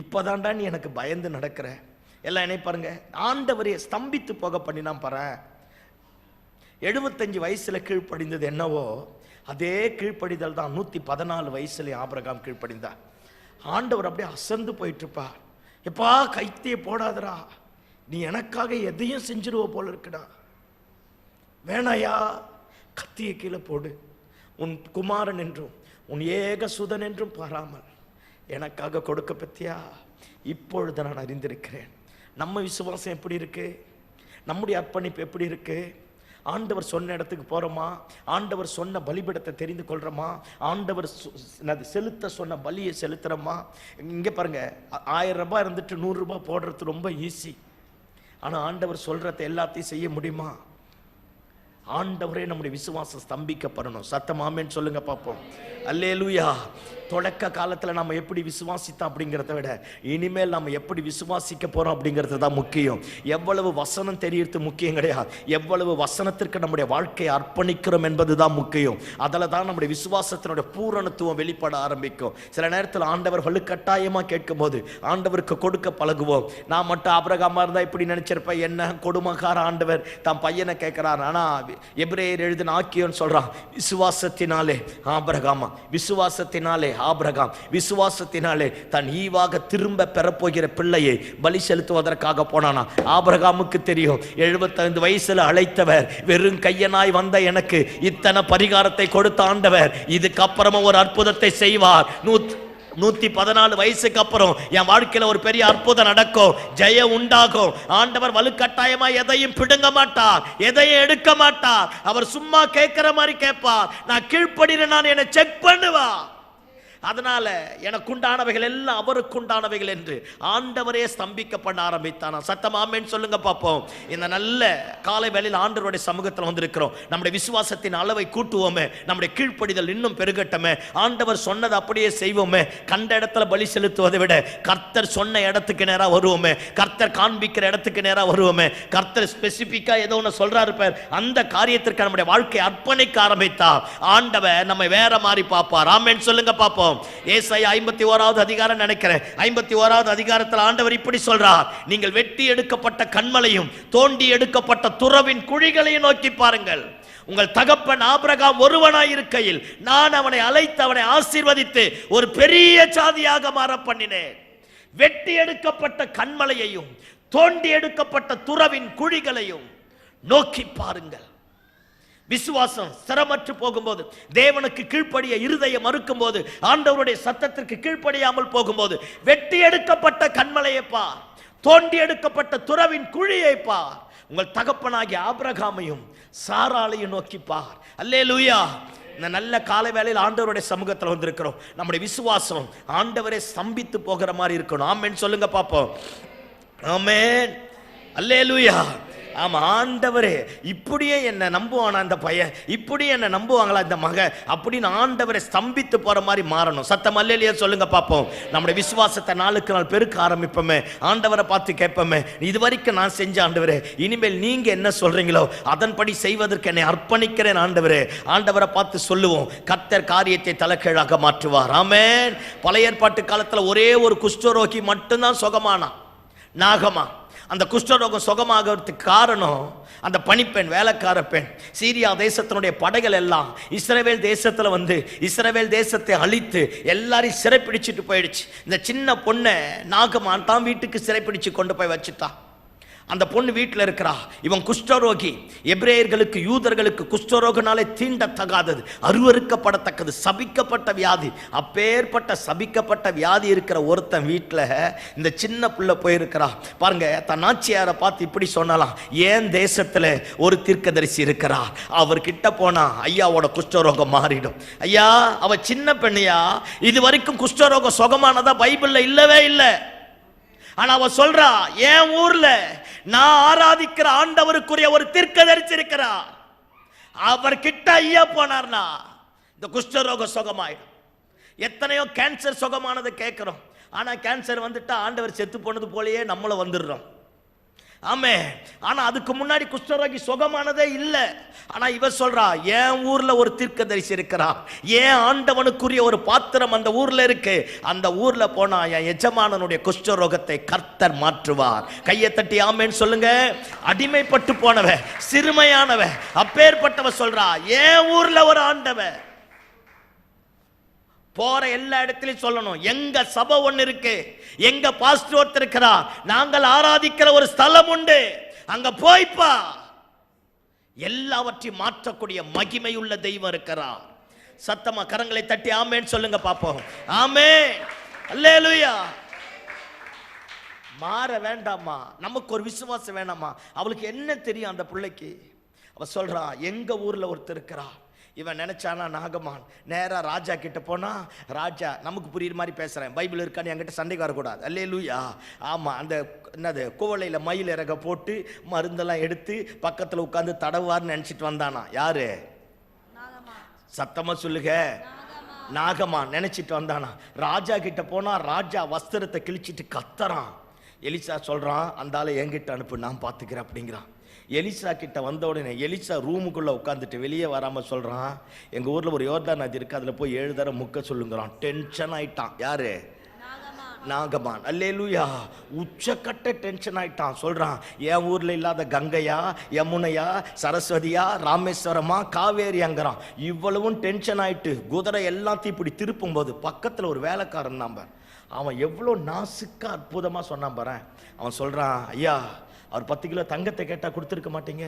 இப்பதான்டா நீ எனக்கு பயந்து நடக்கிற. எல்லாம் என்ன பாருங்க, ஆண்டவரையே ஸ்தம்பித்து போக பண்ணினா பாரு. 75 வயசுல கீழ்ப்படிந்தது என்னவோ அதே கீழ்ப்படிதல் தான் 114 வயசுல ஆபிரகாம் கீழ்ப்படிந்தார். ஆண்டவர் அப்படியே அசந்து போயிட்டு இருப்பார். எப்பா கைத்திய போடாதரா, நீ எனக்காக எதையும் செஞ்சிருவ போல இருக்குடா, வேணாயா கத்திய கீழே போடு, உன் குமாரன் என்றும் உன் ஏக சுதன் என்றும் பாராமல் எனக்காக கொடுக்க பத்தியா. இப்பொழுது நான் அறிந்திருக்கிறேன். நம்ம விசுவாசம் எப்படி இருக்கு? நம்முடைய அர்ப்பணிப்பு எப்படி இருக்கு? ஆண்டவர் சொன்ன இடத்துக்கு போறோமா? ஆண்டவர் சொன்ன பலிபீடத்தை தெரிந்து கொள்றோமா? ஆண்டவர் செலுத்த சொன்ன பலியை செலுத்துறோமா? இங்க பாருங்க, 1000 ரூபாய் இருந்துட்டு 100 ரூபாய் போடுறது ரொம்ப ஈஸி. ஆனா ஆண்டவர் சொல்றத எல்லாத்தையும் செய்ய முடியுமா? ஆண்டவரே நம்முடைய விசுவாசம் ஸ்தம்பிக்கப்படணும். சத்தம் ஆமென் சொல்லுங்க பார்ப்போம். அல்லேலூயா. தொடக்க காலத்தில் நம்ம எப்படி விசுவாசித்தோம் அப்படிங்கிறத விட இனிமேல் நம்ம எப்படி விசுவாசிக்க போறோம் அப்படிங்கிறது தான் முக்கியம். எவ்வளவு வசனம் தெரியறது முக்கியம் கிடையாது, எவ்வளவு வசனத்திற்கு நம்முடைய வாழ்க்கையை அர்ப்பணிக்கிறோம் என்பது தான் முக்கியம். அதில் தான் நம்முடைய விசுவாசத்தினுடைய பூரணத்துவம் வெளிப்பட ஆரம்பிக்கும். சில நேரத்தில் ஆண்டவர் வலுக்கட்டாயமாக கேட்கும் போது ஆண்டவருக்கு கொடுக்க பழகுவோம். நான் மட்டும் ஆபிரகாமா இருந்தால் இப்படி நினைச்சிருப்பேன், என்ன கொடுமைக்கார ஆண்டவர் தன் பையனை கேட்கிறார். ஆனால் எபிரேயர் எழுதின ஆக்கியோன்னு சொல்றான், விசுவாசத்தினாலே ஆபிரகாமா, விசுவாசத்தினாலே ஆபிரகாம் விசுவாசத்தினாலே தன் ஈவாக திரும்ப பெறப்போகிற பிள்ளையை பலி செலுத்துவதற்காக போனானா. ஆபிரகாமுக்கு தெரியும், 75 வயசுல அழைத்தவர் வெறும் கையனாய் வந்த எனக்கு இத்தனை பரிகாரத்தை கொடுத்த ஆண்டவர் இதுக்கப்புறமா ஒரு அற்புதத்தை செய்வார். 114 வயசுக்கு அப்புறம் என் வாழ்க்கையில ஒரு பெரிய அற்புதம் நடக்கும், ஜெயம் உண்டாகும். ஆண்டவர் வலுக்கட்டாயமா எதையும் பிடுங்க மாட்டார், எதையும் எடுக்க மாட்டார். அவர் சும்மா கேட்கிற மாதிரி கேட்பார். நான் கீழ்ப்படிறேன், நான் என்னை செக் பண்ணுவா. அதனால எனக்குண்டானவைகள் எல்லாம் அவருக்குண்டானவைகள் என்று ஆண்டவரே ஸ்தம்பிக்கப்பட ஆரம்பித்தானா. சத்தம் ஆமென் சொல்லுங்க பார்ப்போம். இந்த நல்ல காலை வேளையில் ஆண்டவருடைய சமூகத்தில் வந்திருக்கிறோம். நம்முடைய விசுவாசத்தின் அளவை கூட்டுவோமே, நம்முடைய கீழ்ப்படிதல் இன்னும் பெருகட்டமே. ஆண்டவர் சொன்னதை அப்படியே செய்வோமே. கண்ட இடத்துல பலி செலுத்துவதை விட கர்த்தர் சொன்ன இடத்துக்கு நேரா வருவோமே, கர்த்தர் காண்பிக்கிற இடத்துக்கு நேரா வருவோமே. கர்த்தர் ஸ்பெசிபிக்கா ஏதோ ஒன்று சொல்றாரு பார், அந்த காரியத்திற்கு நம்முடைய வாழ்க்கையை அர்ப்பணிக்க ஆரம்பித்தா ஆண்டவர் நம்மை வேற மாதிரி பார்ப்பார். ஆமென் சொல்லுங்க பார்ப்போம். ஏசாயா 51வது அதிகாரம் நினைக்கிறேன், 51வது அதிகாரத்தில் ஆண்டவர் இப்படி சொல்றார், நீங்கள் வெட்டி எடுக்கப்பட்ட கன்மலையும் தோண்டி எடுக்கப்பட்ட துறவின் குழிகளையும் நோக்கி பாருங்கள். உங்கள் தகப்பன் ஆபிரகாம் ஒருவனாய் இருக்கையில் நான் அவனை அழைத்து அவனை ஆசீர்வதித்து ஒரு பெரிய சாதியாக மாற பண்ணினேன். வெட்டி எடுக்கப்பட்ட கன்மலையையும் தோண்டி எடுக்கப்பட்ட துறவின் குழிகளையும் நோக்கி பாருங்கள். விசுவாசம் ஸ்திரமற்று போகும்போது, தேவனுக்கு கீழ்ப்படிய இருதயம் மறுக்கும் போது, ஆண்டவருடைய சத்தத்திற்கு கீழ்ப்படியாமல் போகும்போது, வெட்டி எடுக்கப்பட்ட கன்மலையை பார், தோண்டி எடுக்கப்பட்ட துறவின் குழியை பார். உங்கள் தகப்பனாகிய ஆபிரகாமையும் சாராளையும் நோக்கி பார். அல்லேலூயா. இந்த நல்ல காலை வேளையில் ஆண்டவருடைய சமூகத்தில் வந்திருக்கிறோம். நம்முடைய விசுவாசம் ஆண்டவரை ஸ்தம்பித்து போகிற மாதிரி இருக்கணும். ஆமென் சொல்லுங்க பாப்போம். ஆமென். அல்லேலூயா. ஆமா, ஆண்டவரே இப்படியே என்ன நம்புவானா இந்த பையன், இப்படி என்ன நம்புவாங்களா இந்த மக அப்படின்னு ஆண்டவரை ஸ்தம்பித்து போற மாதிரி மாறணும். சத்தம் அல்லேலூயா சொல்லுங்க பாப்போம். நம்முடைய விசுவாசத்தை நாளுக்கு நாள் பெருக்க ஆரம்பிப்போமே. ஆண்டவரை பார்த்து கேட்போமே, இது வரைக்கும் நான் செஞ்ச ஆண்டவரே, இனிமேல் நீங்க என்ன சொல்றீங்களோ அதன்படி செய்வதற்கு என்னை அர்ப்பணிக்கிறேன் ஆண்டவரே. ஆண்டவரை பார்த்து சொல்லுவோம், கர்த்தர் காரியத்தை தலைகீழாக மாற்றுவார். ஆமென். பழைய ஏற்பாட்டு காலத்துல ஒரே ஒரு குஷ்டரோகி மட்டும்தான் சுகமானா, நாகமா. அந்த குஷ்டரோகம் சுகமாகிறதுக்கு காரணம் அந்த பணிப்பெண், வேலைக்கார பெண். சீரியா தேசத்தினுடைய படைகள் எல்லாம் இஸ்ரவேல் தேசத்துல வந்து இஸ்ரவேல் தேசத்தை அழித்து எல்லாரையும் சிறைப்பிடிச்சிட்டு போயிடுச்சு. இந்த சின்ன பொண்ணை நாகமான் தான் வீட்டுக்கு சிறைப்பிடிச்சு கொண்டு போய் வச்சுட்டா. அந்த பொண்ணு வீட்டில் இருக்கிறா. இவன் குஷ்டரோகி. எபிரேயர்களுக்கு யூதர்களுக்கு குஷ்டரோகனாலே தீண்டத்தகாதது, அருவருக்கப்படத்தக்கது, சபிக்கப்பட்ட வியாதி. அப்பேற்பட்ட சபிக்கப்பட்ட வியாதி இருக்கிற ஒருத்தன் வீட்டில் இந்த சின்ன பிள்ளை போயிருக்கிறா. பாருங்க, தன் ஆட்சியாரை பார்த்து இப்படி சொன்னலாம், ஏன் தேசத்தில் ஒரு தீர்க்கதரிசி இருக்கிறார், அவர்கிட்ட போனா ஐயாவோட குஷ்டரோகம் மாறிடும். ஐயா, அவ சின்ன பெண்ணையா, இது வரைக்கும் குஷ்டரோகம் சுகமானதா பைபிள்ல இல்லவே இல்லை. ஆனா அவ சொல்றா, என் ஊர்ல நான் ஆராதிக்கிற ஆண்டவருக்குரிய ஒரு தீர்க்கதரிசி இருக்கிறார், அவர்கிட்ட ஐயா போனார்னா இந்த குஷ்டரோகம் சுகமாயிடும். எத்தனையோ கேன்சர் சுகமானதை கேட்கிறோம், ஆனா கேன்சர் வந்துட்டா ஆண்டவர் செத்து போனது போலயே நம்மள வந்துடுறோம். ஆமே. ஆனா அதுக்கு முன்னாடி குஷ்டரோகி சுகமானதே இல்லை. ஆனா இவ சொல்றா, என் ஊர்ல ஒரு தீர்க்கதரிசி இருக்கிறார், ஏன் ஆண்டவனுக்குரிய ஒரு பாத்திரம் அந்த ஊர்ல இருக்கு, அந்த ஊர்ல போனா என் எஜமானனுடைய குஷ்டரோகத்தை கர்த்தர் மாற்றுவார். கையை தட்டி ஆமேன்னு சொல்லுங்க. அடிமைப்பட்டு போனவ, சிறுமையானவ, அப்பேற்பட்டவ சொல்றா, என் ஊர்ல ஒரு ஆண்டவ. போற எல்லா இடத்திலையும் சொல்லணும், எங்க சபை ஒண்ணு இருக்கு, எங்க பாஸ்டர் ஒருத்தர் இருக்கிறார், நாங்கள் ஆராதிக்கிற ஒரு ஸ்தலம் உண்டு, அங்க போய்ப்பா. எல்லாவற்றையும் மாற்றக்கூடிய மகிமையுள்ள தெய்வம் இருக்கிறார். சத்தமா கரங்களை தட்டி ஆமேன்னு சொல்லுங்க பாப்போம். ஆமென். அல்லேலூயா. மாற வேண்டாமா, நமக்கு ஒரு விசுவாசம் வேண்டாமா? அவளுக்கு என்ன தெரியும் அந்த பிள்ளைக்கு? அவ சொல்றா, எங்க ஊர்ல ஒருத்தர் இருக்கிறார், இவன் நினைச்சானா நாகமான் நேரா ராஜா கிட்ட போனா, ராஜா நமக்கு புரியுற மாதிரி பேசுறேன், பைபிள் இருக்கான்னு என்கிட்ட சண்டைக்கு வரக்கூடாது. அல்லேலூயா. ஆமா, அந்த என்னது குவளையில மயில் இறக போட்டு மருந்தெல்லாம் எடுத்து பக்கத்துல உட்கார்ந்து தடவார்னு நினைச்சிட்டு வந்தானா. யாரு? சத்தமா சொல்லுங்க. நாகமான் நினைச்சிட்டு வந்தானா. ராஜா கிட்ட போனா ராஜா வஸ்திரத்தை கிழிச்சிட்டு கத்தறான். எலிசா சொல்றான், அந்த ஆளை என்கிட்ட அனுப்பு, நான் பாத்துக்கிறேன் அப்படிங்கிறான். எலிசா கிட்ட வந்த உடனே எலிசா ரூமுக்குள்ள உட்காந்துட்டு வெளியே வராம சொல்றான், எங்க ஊர்ல ஒரு யோர்தான் நதி இருக்கு, அதுல போய் 7 தடவை முக்க சொல்லுங்கிறான். டென்ஷன் ஆயிட்டான். யாரு? நாகமான். அல்லேலூயா. உச்சக்கட்ட டென்ஷன் ஆயிட்டான். சொல்றான், என் ஊர்ல இல்லாத கங்கையா, யமுனையா, சரஸ்வதியா, ராமேஸ்வரமா, காவேரியாங்கிறான். இவ்வளவும் டென்ஷன் ஆயிட்டு குதிரை எல்லாத்தையும் இப்படி திருப்பும் போது பக்கத்துல ஒரு வேலைக்காரன் நம்பர், அவன் எவ்வளோ நாசுக்கா அற்புதமா சொன்னான் பாரு. அவன் சொல்றான், ஐயா அவர் 10 கிலோ தங்கத்தை கேட்டா கொடுத்துருக்க மாட்டீங்க,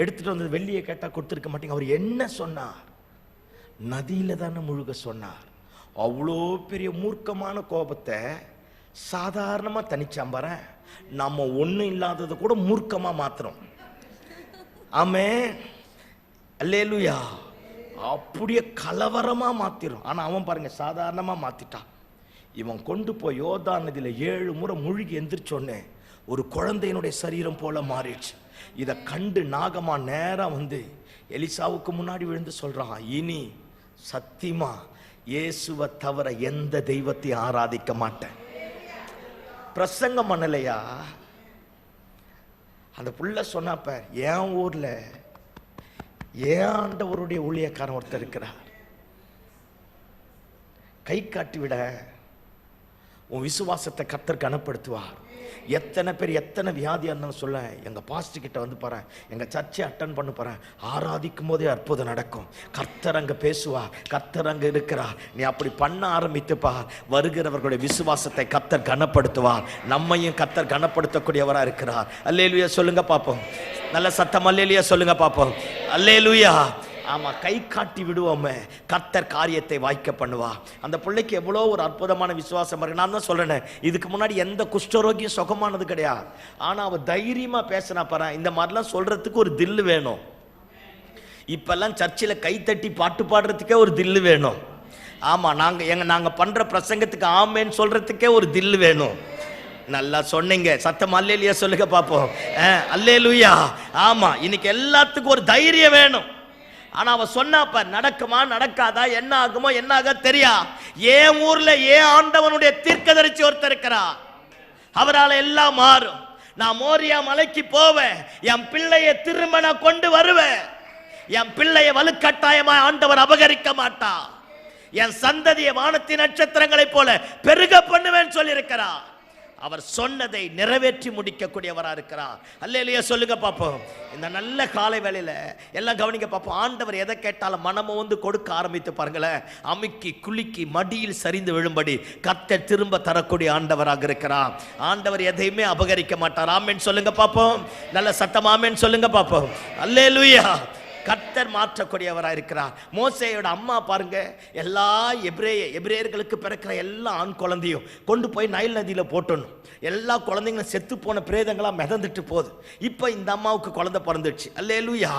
எடுத்துட்டு வந்தது வெள்ளியை கேட்டா கொடுத்துருக்க மாட்டீங்க. அவர் என்ன சொன்னார்? நதியில தானே முழுக சொன்னார். அவ்வளோ பெரிய மூர்க்கமான கோபத்தை சாதாரணமா தனிச்சான் பாரு. நம்ம ஒன்றும் இல்லாததை கூட மூர்க்கமா மாத்துறோம். ஆமென். அல்லேலூயா. அப்படியே கலவரமா மாத்திரும். ஆனா அவன் பாருங்க சாதாரணமா மாத்திட்டான். இவன் கொண்டு போய் யோர்தான் நதியில 7 முறை முழுகி எந்திரிச்சோன்னே ஒரு குழந்தையினுடைய சரீரம் போல மாறிடுச்சு. இதை கண்டு நாகமான் நேரா வந்து எலிசாவுக்கு முன்னாடி விழுந்து சொல்றான், இனி சத்தியமா இயேசுவை தவிர எந்த தெய்வத்தையும் ஆராதிக்க மாட்டேன். பிரசங்கம் பண்ணலையா? அந்த புள்ள சொன்னாப்ப, என் ஊர்ல ஏன் ஆண்டவருடைய ஊழியக்காரன் ஒருத்தர் இருக்கிறார், கை காட்டி விட உன் விசுவாசத்தை கர்த்தர் கனப்படுத்துவார். எத்தனை பேர் எத்தனை வியாதியா இருந்தாலும் சொல்ல, எங்க பாஸ்டர் கிட்ட வந்து பாரு, எங்க சர்ச்சை அட்டன் பண்ண பாரு, ஆராதிக்கும் போதே அற்புதம் நடக்கும். கர்த்தர் அங்க பேசுவார், கர்த்தர் அங்க இருக்கிறார். நீ அப்படி பண்ண ஆரம்பித்துப்பா, வருகிறவர்களுடைய விசுவாசத்தை கர்த்தர் கனப்படுத்துவார். நம்மையும் கர்த்தர் கனப்படுத்தக்கூடியவரா இருக்கிறார். அல்லேலூயா சொல்லுங்க பாப்போம். நல்ல சத்தம் அல்லேலூயா சொல்லுங்க பாப்போம். அல்லேலூயா. ஆமா, கை காட்டி விடுவோமே, கர்த்தர் காரியத்தை வாய்க்க பண்ணுவா. அந்த பிள்ளைக்கு எவ்வளோ ஒரு அற்புதமான விசுவாசம் இருக்கு. நான் தான் சொல்றேன், இதுக்கு முன்னாடி எந்த குஷ்டரோகியம் சுகமானது கிடையாது. ஆனா அவ தைரியமா பேசினா பாரு. இந்த மாதிரிலாம் சொல்றதுக்கு ஒரு தில்லு வேணும். இப்பெல்லாம் சர்ச்சில் கை தட்டி பாட்டு பாடுறதுக்கே ஒரு தில்லு வேணும். ஆமா, நாங்க பண்ற பிரசங்கத்துக்கு ஆமேன்னு சொல்றதுக்கே ஒரு தில்லு வேணும். நல்லா சொன்னீங்க. சத்தம் அல்லேலூயா சொல்லுங்க பாப்போம். அல்லேலூயா. ஆமா, இன்னைக்கு எல்லாத்துக்கும் ஒரு தைரியம் வேணும். ஆனா அவ சொன்னாப்ப, நடக்குமா நடக்காதா, என்ன ஆகுமோ என்ன ஆக தெரியா. ஏன் ஊர்ல ஏன் ஆண்டவனுடைய தீர்க்கதரிசி ஒருத்தர் இருக்கிறா, அவரால் எல்லாம் மாறும். நான் மோரியா மலைக்கு போவேன், என் பிள்ளையை திரும்ப நான் கொண்டு வருவேன். என் பிள்ளையை வலுக்கட்டாயமா ஆண்டவர் அபகரிக்க மாட்டா. என் சந்ததியை வானத்தின் நட்சத்திரங்களை போல பெருக பண்ணுவேன் சொல்லி இருக்கிறார். அவர் சொன்னதை நிறைவேற்றி முடிக்கக்கூடியவரா இருக்கிறார். அல்லேலூயா சொல்லுங்க பாப்போம். இந்த நல்ல காலை வேளையில எல்லாம் கவனிங்க பாப்போம். ஆண்டவர் எதை கேட்டாலும் மனமோ வந்து கொடுக்க ஆரம்பித்து பாருங்களேன். அமுக்கி குலுக்கி மடியில் சரிந்து விழும்படி கர்த்தர் திரும்ப தரக்கூடிய ஆண்டவராக இருக்கிறார். ஆண்டவர் எதையுமே அபகரிக்க மாட்டார். ஆமென் சொல்லுங்க பாப்போம். நல்ல சத்தம் ஆமென் சொல்லுங்க பாப்போம். அல்லேலூயா. கர்த்தர் மாற்றக்கூடியவராக இருக்கிறார். மோசேயோட அம்மா பாருங்க, எல்லா எபிரேயர்களுக்கு பிறக்கிற எல்லா ஆண் குழந்தையும் கொண்டு போய் நைல் நதியில போட்டணும். எல்லா குழந்தைங்களும் செத்து போன பிரேதங்களா மிதந்துட்டு போகுது. இப்போ இந்த அம்மாவுக்கு குழந்தை பிறந்துடுச்சு. அல்லேலூயா.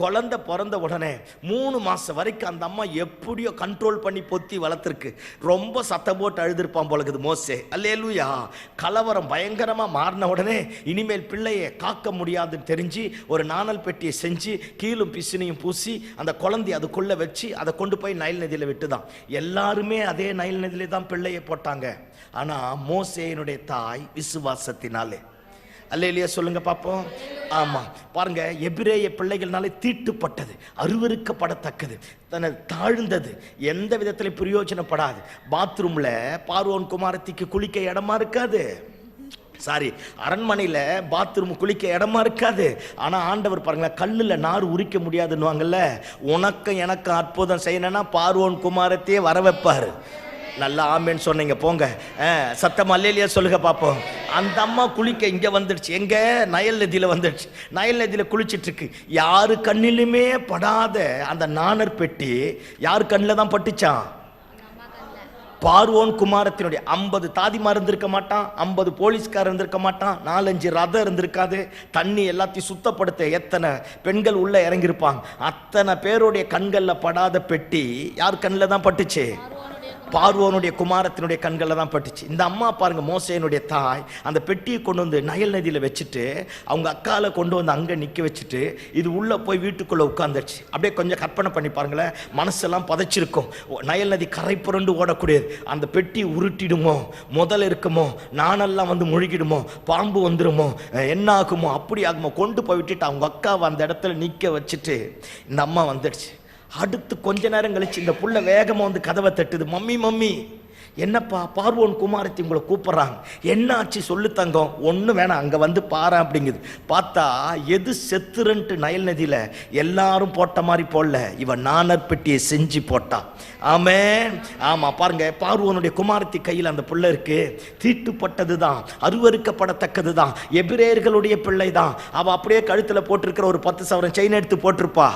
குழந்தை பிறந்த உடனே 3 மாசம் வரைக்கும் அந்த அம்மா எப்படியோ கண்ட்ரோல் பண்ணி பொத்தி வளர்த்துருக்கு. ரொம்ப சத்தம் போட்டு அழுதுருப்பான் போலகுது மோசே. அல்லேலூயா. கலவரம் பயங்கரமா மாறின உடனே இனிமேல் பிள்ளையை காக்க முடியாதுன்னு தெரிஞ்சு ஒரு நாணல் பெட்டியை செஞ்சு கீழும் பிசினையும் பூசி அந்த குழந்தைய அதுக்குள்ள வச்சு அதை கொண்டு போய் நைல் நதியில விட்டுதான். எல்லாருமே அதே நைல் நதியில தான் பிள்ளையை போட்டாங்க. ஆனா மோசேயினுடைய தாய் விசுவாசத்தினாலே. அல்லேலூயா சொல்லுங்க பாப்போம். ஆமா பாருங்க, எபிரேய பிள்ளைகள்னாலே தீட்டுப்பட்டது, அருவருக்கப்படத்தக்கது, தனது தாழ்ந்தது, எந்த விதத்திலும் பிரயோஜனப்படாது. பாத்ரூம்ல பார்வோன் குமாரத்திக்கு குளிக்க இடமா இருக்காது. சாரி, அரண்மனையில பாத்ரூம் குளிக்க இடமா இருக்காது. ஆனா ஆண்டவர் பாருங்களேன், கல்லுல நார் உரிக்க முடியாதுன்னுவாங்கல்ல, உனக்கும் எனக்கு அற்புதம் செய்யணும்னா பார்வோன் குமாரத்தையே வர வைப்பாரு. நல்லா ஆமேன்னு சொன்னீங்க போங்க. சத்தம் அல்லேலூயா சொல்லுங்க பாப்போம். அந்த அம்மா குளிக்க இங்க வந்துடுச்சு. எங்க? நைல் நதியில வந்துடுச்சு. நைல் நதியில குளிச்சிட்டு இருக்கு. யாரு கண்ணிலுமே படாத அந்த நாணர் பெட்டி யாரு கண்ணில தான் பட்டுச்சான்? பார்வோன் குமாரத்தினுடைய 50 தாதிமார் இருந்திருக்க மாட்டான், 50 போலீஸ்கார் இருந்திருக்க மாட்டான், 4-5 ரதம் இருந்திருக்காது. தண்ணி எல்லாத்தையும் சுத்தப்படுத்த எத்தனை பெண்கள் உள்ள இறங்கியிருப்பாங்க. அத்தனை பேருடைய கண்கள்ல படாத பெட்டி யார் கண்ணில் தான் பட்டுச்சு? பார்வோனுடைய குமாரத்தினுடைய கண்களில் தான் பட்டுச்சு. இந்த அம்மா பாருங்க, மோசேனுடைய தாய் அந்த பெட்டியை கொண்டு வந்து நைல் நதியில் வச்சுட்டு அவங்க அக்கால கொண்டு வந்து அங்கே நிற்க வச்சுட்டு இது உள்ளே போய் வீட்டுக்குள்ளே உட்காந்துச்சு. அப்படியே கொஞ்சம் கற்பனை பண்ணி பாருங்களேன், மனசெல்லாம் பதைச்சிருக்கும். நைல் நதி கரை புரண்டு ஓடக்கூடியது. அந்த பெட்டி உருட்டிடுமோ, முதல்ல இருக்குமோ, நானெல்லாம் வந்து முழுகிடுமோ, பாம்பு வந்துடுமோ, என்ன ஆகுமோ, அப்படி ஆகுமோ, கொண்டு போய் விட்டுட்டு அவங்க அக்காவை அந்த இடத்துல நிற்க வச்சுட்டு இந்த அம்மா வந்துடுச்சு. அடுத்து கொஞ்ச நேரம் கழிச்சு இந்த புள்ள வேகமாக வந்து கதவை தட்டுது. மம்மி மம்மி, என்னப்பா, பார்வோன் குமாரத்தி உங்களை கூப்பிட்றாங்க, என்ன ஆச்சு சொல்லு தங்கம். ஒன்றும் வேணாம், அங்கே வந்து பாரு அப்படிங்குது. பார்த்தா எது செத்துருன்ட்டு நைல் நதியில் எல்லாரும் போட்ட மாதிரி போடல, இவன் நாணர் பெட்டியை செஞ்சு போட்டா. ஆமென். ஆமாம் பாருங்க, பார்வோனுடைய குமாரத்தி கையில் அந்த பிள்ளை இருக்கு. தீட்டுப்பட்டது தான், அருவருக்கப்படத்தக்கது தான், எபிரேயர்களுடைய பிள்ளை தான். அவள் அப்படியே கழுத்தில் போட்டிருக்கிற ஒரு 10 சவரன் செயின் எடுத்து போட்டிருப்பா.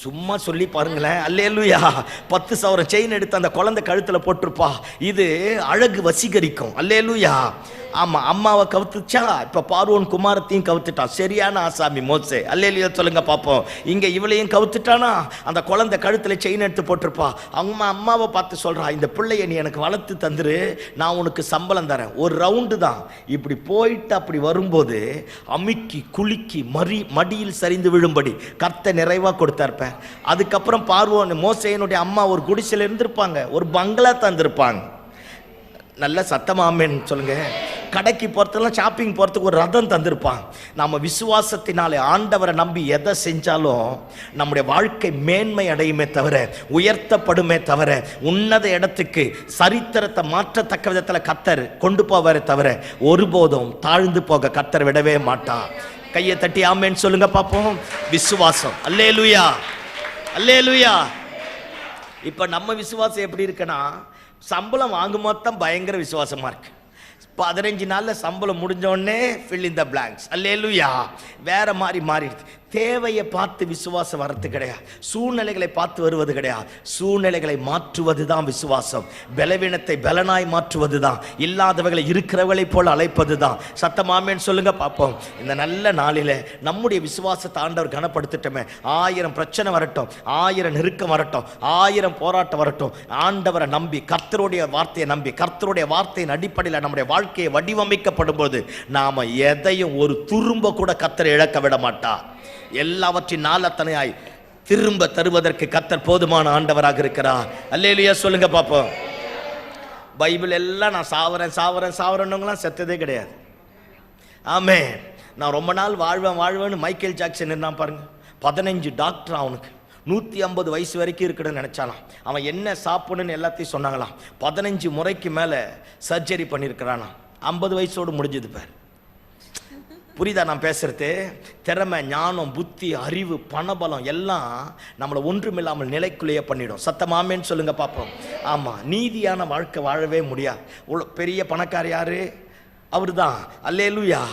சும்மா சொல்லி பாருங்களேன், அல்லேலூயா. 10 சவரன் செயின் எடுத்து அந்த குழந்தை கழுத்துல போட்டிருப்பா. இது அழகு வசீகரிக்கும். அல்லேலூயா. ஆமா, அம்மாவை கவுத்துச்சா, இப்ப பார்வோன் குமாரத்தையும் கவுத்துட்டான். சரியான ஆசாமி மோசே. அல்லேலூயா சொல்லுங்க பாப்போம். இங்க இவளையும் கவுத்துட்டானா. அந்த குழந்தை கழுத்துல செயின் எடுத்து போட்டிருப்பா. அம்மாவை பார்த்து சொல்றா, இந்த பிள்ளைய நீ எனக்கு வளர்த்து தந்துரு, நான் உனக்கு சம்பளம் தரேன். ஒரு ரவுண்டு தான். இப்படி போயிட்டு அப்படி வரும்போது அமுக்கி குலுக்கி மடியில் சரிந்து விழும்படி கர்த்தர் நிறைவா கொடுத்தார்ப்ப. அதுக்கப்புறம் பார்வோன் மோசேனுடைய அம்மா ஒரு குடிசையில் இருந்திருப்பாங்க, ஒரு பங்களா தந்திருப்பாங்க. நல்ல சத்தமாமேன்னு சொல்லுங்க. கடைக்கு போகிறதுலாம் ஷாப்பிங் போகிறதுக்கு ஒரு ரதம் தந்திருப்பான். நம்ம விசுவாசத்தினாலே ஆண்டவரை நம்பி எதை செஞ்சாலும் நம்முடைய வாழ்க்கை மேன்மை அடையுமே தவிர, உயர்த்தப்படுமே தவிர, உன்னத இடத்துக்கு சரித்திரத்தை மாற்றத்தக்க விதத்தில் கர்த்தர் கொண்டு போவாரே தவிர ஒருபோதும் தாழ்ந்து போக கர்த்தர் விடவே மாட்டான். கையை தட்டி ஆமேன்னு சொல்லுங்க பார்ப்போம். விசுவாசம். அல்லேலூயா, அல்லேலூயா. இப்போ நம்ம விசுவாசம் எப்படி இருக்குன்னா, சம்பளம் வாங்கும் மொத்தம் பயங்கர விசுவாசமா இருக்கு. 15 நாளில் சம்பளம் முடிஞ்சோடனே fill in the blanks. அல்லேலூயா. வேற மாதிரி மாறிடுது. தேவையை பார்த்து விசுவாசம் வர்றது கிடையாது, சூழ்நிலைகளை பார்த்து வருவது கிடையாது. சூழ்நிலைகளை மாற்றுவது தான் விசுவாசம். பலவீனத்தை பலனாய் மாற்றுவது தான், இல்லாதவர்களை இருக்கிறவர்களை போல அழைப்பது தான். சத்தமாமேன்னு சொல்லுங்க பார்ப்போம். இந்த நல்ல நாளில் நம்முடைய விசுவாசத்தை ஆண்டவர் கனப்படுத்திட்டோமே. 1000 பிரச்சனை வரட்டும், 1000 நெருக்கம் வரட்டும், 1000 போராட்டம் வரட்டும், ஆண்டவரை நம்பி கர்த்தருடைய வார்த்தையை நம்பி கர்த்தருடைய வார்த்தையின் அடிப்படையில் நம்முடைய வாழ்க்கையை வடிவமைக்கப்படும் போது நாம எதையும் ஒரு துரும்ப கூட கர்த்தர் இழக்க விட மாட்டார். எல்லாவற்றின் நாளத்தனையாய் திரும்ப தருவதற்கு கர்த்தர் போதுமான ஆண்டவராக இருக்கிறார். அல்லேலூயா சொல்லுங்க பாப்போம். பைபிள் எல்லாம் நான் சாவரேன் செத்ததே கிடையாது. ஆமே. நான் ரொம்ப நாள் வாழ்வேன்னு மைக்கேல் ஜாக்சன் இருந்தான் பாருங்க. 15 டாக்டர் அவனுக்கு 150 வயசு வரைக்கும் இருக்குன்னு நினைச்சாலாம். அவன் என்ன சாப்பிடணும்னு எல்லாத்தையும் சொன்னாங்களாம். 15 முறைக்கு மேல சர்ஜரி பண்ணியிருக்கிறானா. 50 வயசோடு முடிஞ்சது பாரு. புரியுதா நான் பேசுறது? திறமை, ஞானம், புத்தி, அறிவு, பணபலம் எல்லாம் நம்மளை ஒன்றுமில்லாமல் நிலைக்குள்ளேயே பண்ணிடும். சத்தமாமேன்னு சொல்லுங்க பார்ப்போம். ஆமா, நீதியான வாழ்க்கை வாழவே முடியாது. பெரிய பணக்கார யாரு? அவரு தான். அல்லேலூயா.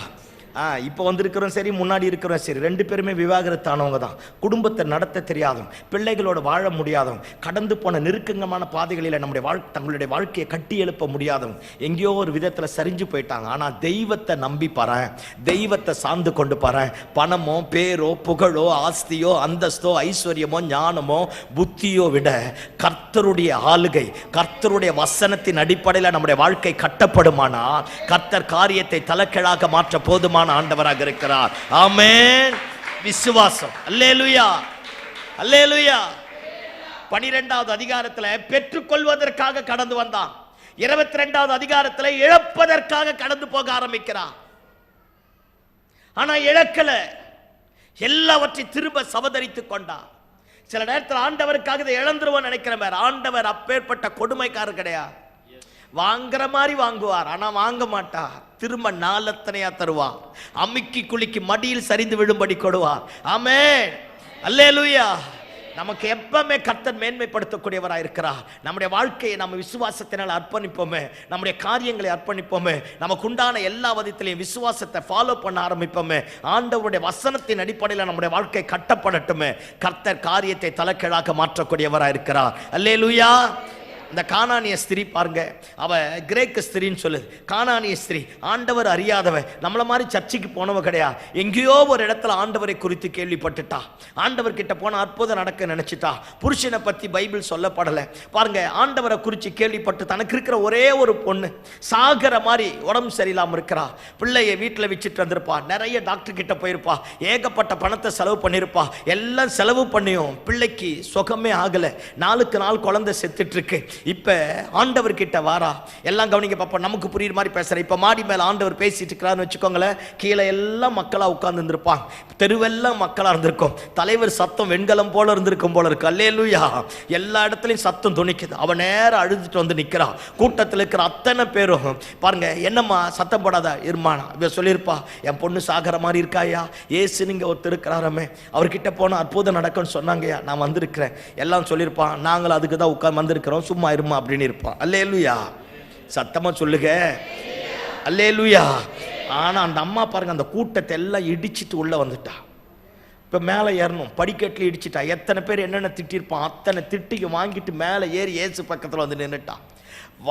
இப்போ வந்திருக்கிறோம் சரி, முன்னாடி இருக்கிறோம் சரி, 2 பேருமே விவாகரத்தானவங்க தான். குடும்பத்தை நடத்த தெரியாதவங்க, பிள்ளைகளோட வாழ முடியாதவங்க, கடந்து போன நெருக்கங்கமான பாதைகளில் தங்களுடைய வாழ்க்கையை கட்டி எழுப்ப முடியாதவங்க, எங்கேயோ ஒரு விதத்தில் சரிஞ்சு போயிட்டாங்க. ஆனால் தெய்வத்தை நம்பி பாறேன், தெய்வத்தை சார்ந்து கொண்டு பாறேன். பணமோ பேரோ புகழோ ஆஸ்தியோ அந்தஸ்தோ ஐஸ்வர்யமோ ஞானமோ புத்தியோ விட கர்த்தருடைய ஆளுகை, கர்த்தருடைய வசனத்தின் அடிப்படையில் நம்முடைய வாழ்க்கை கட்டப்படுமானால் கர்த்தர் காரியத்தை தலைக்கீழாக மாற்ற போதுமான ஆண்டவராக இருக்கிறார். ஆமென். விசுவாசம். அல்லேலூயா, அல்லேலூயா. 12வது அதிகாரத்தில் பெற்றுக்கொள்வதற்காக கடந்து வந்தான். 22வது அதிகாரத்தில் இழப்பதற்காக கடந்து போக ஆரம்பிக்கிறான். ஆனா இழக்கல, எல்லாவற்றையும் திரும்ப சவதரித்துக் கொண்டான். சில நேரத்தில் ஆண்டவருக்காக இதை இழந்துருவோம் நினைக்கிறேன். ஆண்டவர் அப்பேற்பட்ட கொடுமைக்காரர் கிடையாது. வாங்குற மாதிரி வாங்குவார், ஆனா வாங்க மாட்டார். திரும்ப நாளத்தனையா தருவார். அமுக்கி குலுக்கி மடியில் சரிந்து விழும்படி கொடுவார். ஆமென். அல்லேலூயா. நமக்கு எப்பவுமே கர்த்தர் மேன்மைப்படுத்தக்கூடியவராக இருக்கிறார். நம்முடைய வாழ்க்கையை நம்ம விசுவாசத்தினால் அர்ப்பணிப்போமே, நம்முடைய காரியங்களை அர்ப்பணிப்போமே, நமக்கு உண்டான எல்லா விதத்திலையும் விசுவாசத்தை ஃபாலோ பண்ண ஆரம்பிப்போமே, ஆண்டவருடைய வசனத்தின் அடிப்படையில் நம்முடைய வாழ்க்கை கட்டப்படட்டுமே. கர்த்தர் காரியத்தை தலைக்கீழாக மாற்றக்கூடியவராக இருக்கிறார். அல்லேலூயா. இந்த கானானிய ஸ்திரீ பாருங்க, அவ கிரேக்க ஸ்திரீன்னு சொல்லுது. கானானிய ஸ்திரீ ஆண்டவர் அறியாதவ, நம்மள மாதிரி சர்ச்சைக்கு போனவ கிடையாது. எங்கேயோ ஒரு இடத்துல ஆண்டவரை குறித்து கேள்விப்பட்டுட்டா, ஆண்டவர் கிட்ட போன அற்புதம் நடக்க நினைச்சிட்டா. புருஷனை பத்தி பைபிள் சொல்லப்படலை பாருங்க. ஆண்டவரை குறித்து கேள்விப்பட்டு தனக்கு இருக்கிற ஒரே ஒரு பொண்ணு சாகர மாதிரி உடம்பு சரியில்லாம இருக்கிறா. பிள்ளைய வீட்டில் வச்சுட்டு வந்திருப்பா, நிறைய டாக்டர் கிட்ட போயிருப்பா, ஏகப்பட்ட பணத்தை செலவு பண்ணியிருப்பா. எல்லாம் செலவு பண்ணியும் பிள்ளைக்கு சுகமே ஆகல. நாளுக்கு நாள் குழந்தை செத்துட்டு இருக்கு. இப்ப ஆண்டவர் கிட்ட வாரா. எல்லாம் கவனிங்க பாப்பா, நமக்கு புரியுற மாதிரி பேசுறேன். இப்ப மாடி மேல ஆண்டவர் பேசிட்டு இருக்கிறான்னு வச்சுக்கோங்களேன். கீழே எல்லாம் மக்களா உட்கார்ந்து இருந்திருப்பாங்க, தெருவெல்லாம் மக்களா இருந்திருக்கும். தலைவர் சத்தம் வெண்கலம் போல இருந்திருக்கும் போல இருக்கு. அல்லேலூயா. எல்லா இடத்துலயும் சத்தம் துணிக்குது. அவன் நேரம் அழுதுட்டு வந்து நிக்கிறா. கூட்டத்தில் இருக்கிற அத்தனை பேரும் பாருங்க, என்னம்மா சத்தம் போடாத இருமானா. இவ சொல்லியிருப்பா, என் பொண்ணு சாகர மாதிரி இருக்காயா, ஏசு நீங்க ஒருத்தர் இருக்கிறாரமே, அவர்கிட்ட போனா அற்புதம் நடக்கும்னு சொன்னாங்கயா, நான் வந்திருக்கிறேன். எல்லாம் சொல்லியிருப்பான், நாங்கள் அதுக்கு தான் உட்கார்ந்து வந்திருக்கிறோம், சும்மா இருமா அப்படின்னு இருப்பான். அல்லேலூயா. சத்தமா சொல்லுங்க அல்லேலூயா. ஆனா அந்த அம்மா பாருங்க, அந்த கூட்டத்தை எல்லாம் இடிச்சிட்டு உள்ள வந்துட்டா. இப்ப மேலே ஏறணும், படிக்கட்டில் இடிச்சிட்டா. எத்தனை பேர் என்னென்ன திட்டிருப்பான், அத்தனை திட்டிக்கு வாங்கிட்டு மேலே ஏறி ஏசு பக்கத்தில் வந்து நின்றுட்டான்.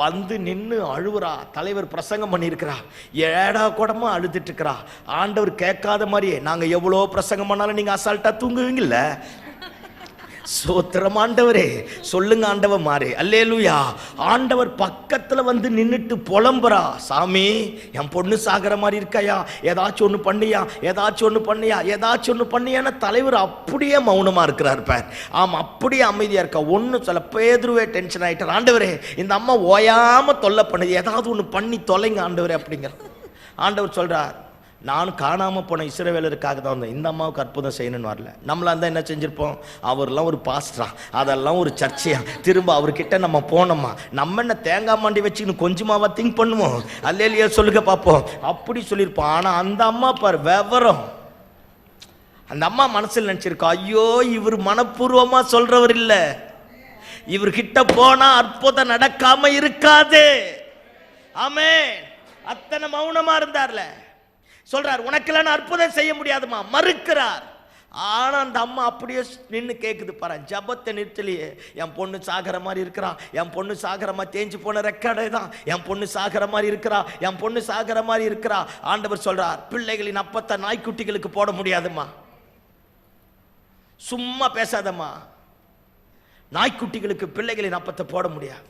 வந்து நின்று அழுவுறா. தலைவர் பிரசங்கம் பண்ணியிருக்கிறா, ஏடா கூடமா அழுதுட்டு இருக்கிறா. ஆண்டவர் கேட்காத மாதிரியே, நாங்க எவ்வளோ பிரசங்கம் பண்ணாலும் நீங்க அசால்ட்டா தூங்குவீங்கல்ல. சோத்திரம் ஆண்டவரே, சொல்லுங்க ஆண்டவர் மாறே. அல்லேலூயா. ஆண்டவர் பக்கத்துல வந்து நின்னுட்டு புலம்புறா, சாமி என் பொண்ணு சாகர மாதிரி இருக்காயா, ஏதாச்சும் ஒண்ணு பண்ணியா, ஏதாச்சும் ஒண்ணு பண்ணியா, ஏதாச்சும் ஒண்ணு பண்ணியான்னு தலைவர் அப்படியே மௌனமா இருக்கிறார் பார். ஆமா, அப்படியே அமைதியா இருக்கா. ஒண்ணு சொல்ல. பேதுருவே டென்ஷன் ஆயிட்டார். ஆண்டவரே, இந்த அம்மா ஓயாம தொல்லை பண்ணுது, ஏதாவது ஒண்ணு பண்ணி தொலைங்க ஆண்டவரே அப்படிங்கிற. ஆண்டவர் சொல்றார், நானும் காணாமல் போன இஸ்ரவேலருக்காக தான் வந்தேன், இந்த அம்மாவுக்கு அற்புதம் செய்யணும்னு வரல. நம்மளா இருந்தால் என்ன செஞ்சிருப்போம், அவர்லாம் ஒரு பாஸ்டரா, அதெல்லாம் ஒரு சர்ச்சையா, திரும்ப அவர்கிட்ட நம்ம போனோமா, நம்ம என்ன தேங்காய் மாண்டி வச்சுக்கணும் கொஞ்சமாவா திங்க் பண்ணுவோம். அல்லேலூயா சொல்லுங்க பார்ப்போம். அப்படி சொல்லியிருப்போம். ஆனால் அந்த அம்மா பாரு விவரம். அந்த அம்மா மனசில் நினைச்சிருக்கா, ஐயோ இவர் மனப்பூர்வமா சொல்றவர் இல்ல, இவர்கிட்ட போனா அற்புதம் நடக்காம இருக்காது. ஆமென். அத்தனை மௌனமா இருந்தார்ல. சொல்றார், உனக்கெல்லாம் அற்புதம் செய்ய முடியாதுமா, மறுக்கிறார். ஆனா அந்த அம்மா அப்படியே நின்று கேட்குது பாரு, ஜபத்தை நிறுத்தலையே. என் பொண்ணு சாகர மாதிரி இருக்கிறா, என் பொண்ணு சாகர மாதிரி, தேஞ்சு போன ரெக்கார்டே தான், என் பொண்ணு சாகர மாதிரி இருக்கிறா, என் பொண்ணு சாகர மாதிரி இருக்கிறா. ஆண்டவர் சொல்றார், பிள்ளைகளின் அப்பத்தை நாய்க்குட்டிகளுக்கு போட முடியாதுமா, சும்மா பேசாதம்மா, நாய்க்குட்டிகளுக்கு பிள்ளைகளின் அப்பத்தை போட முடியாது.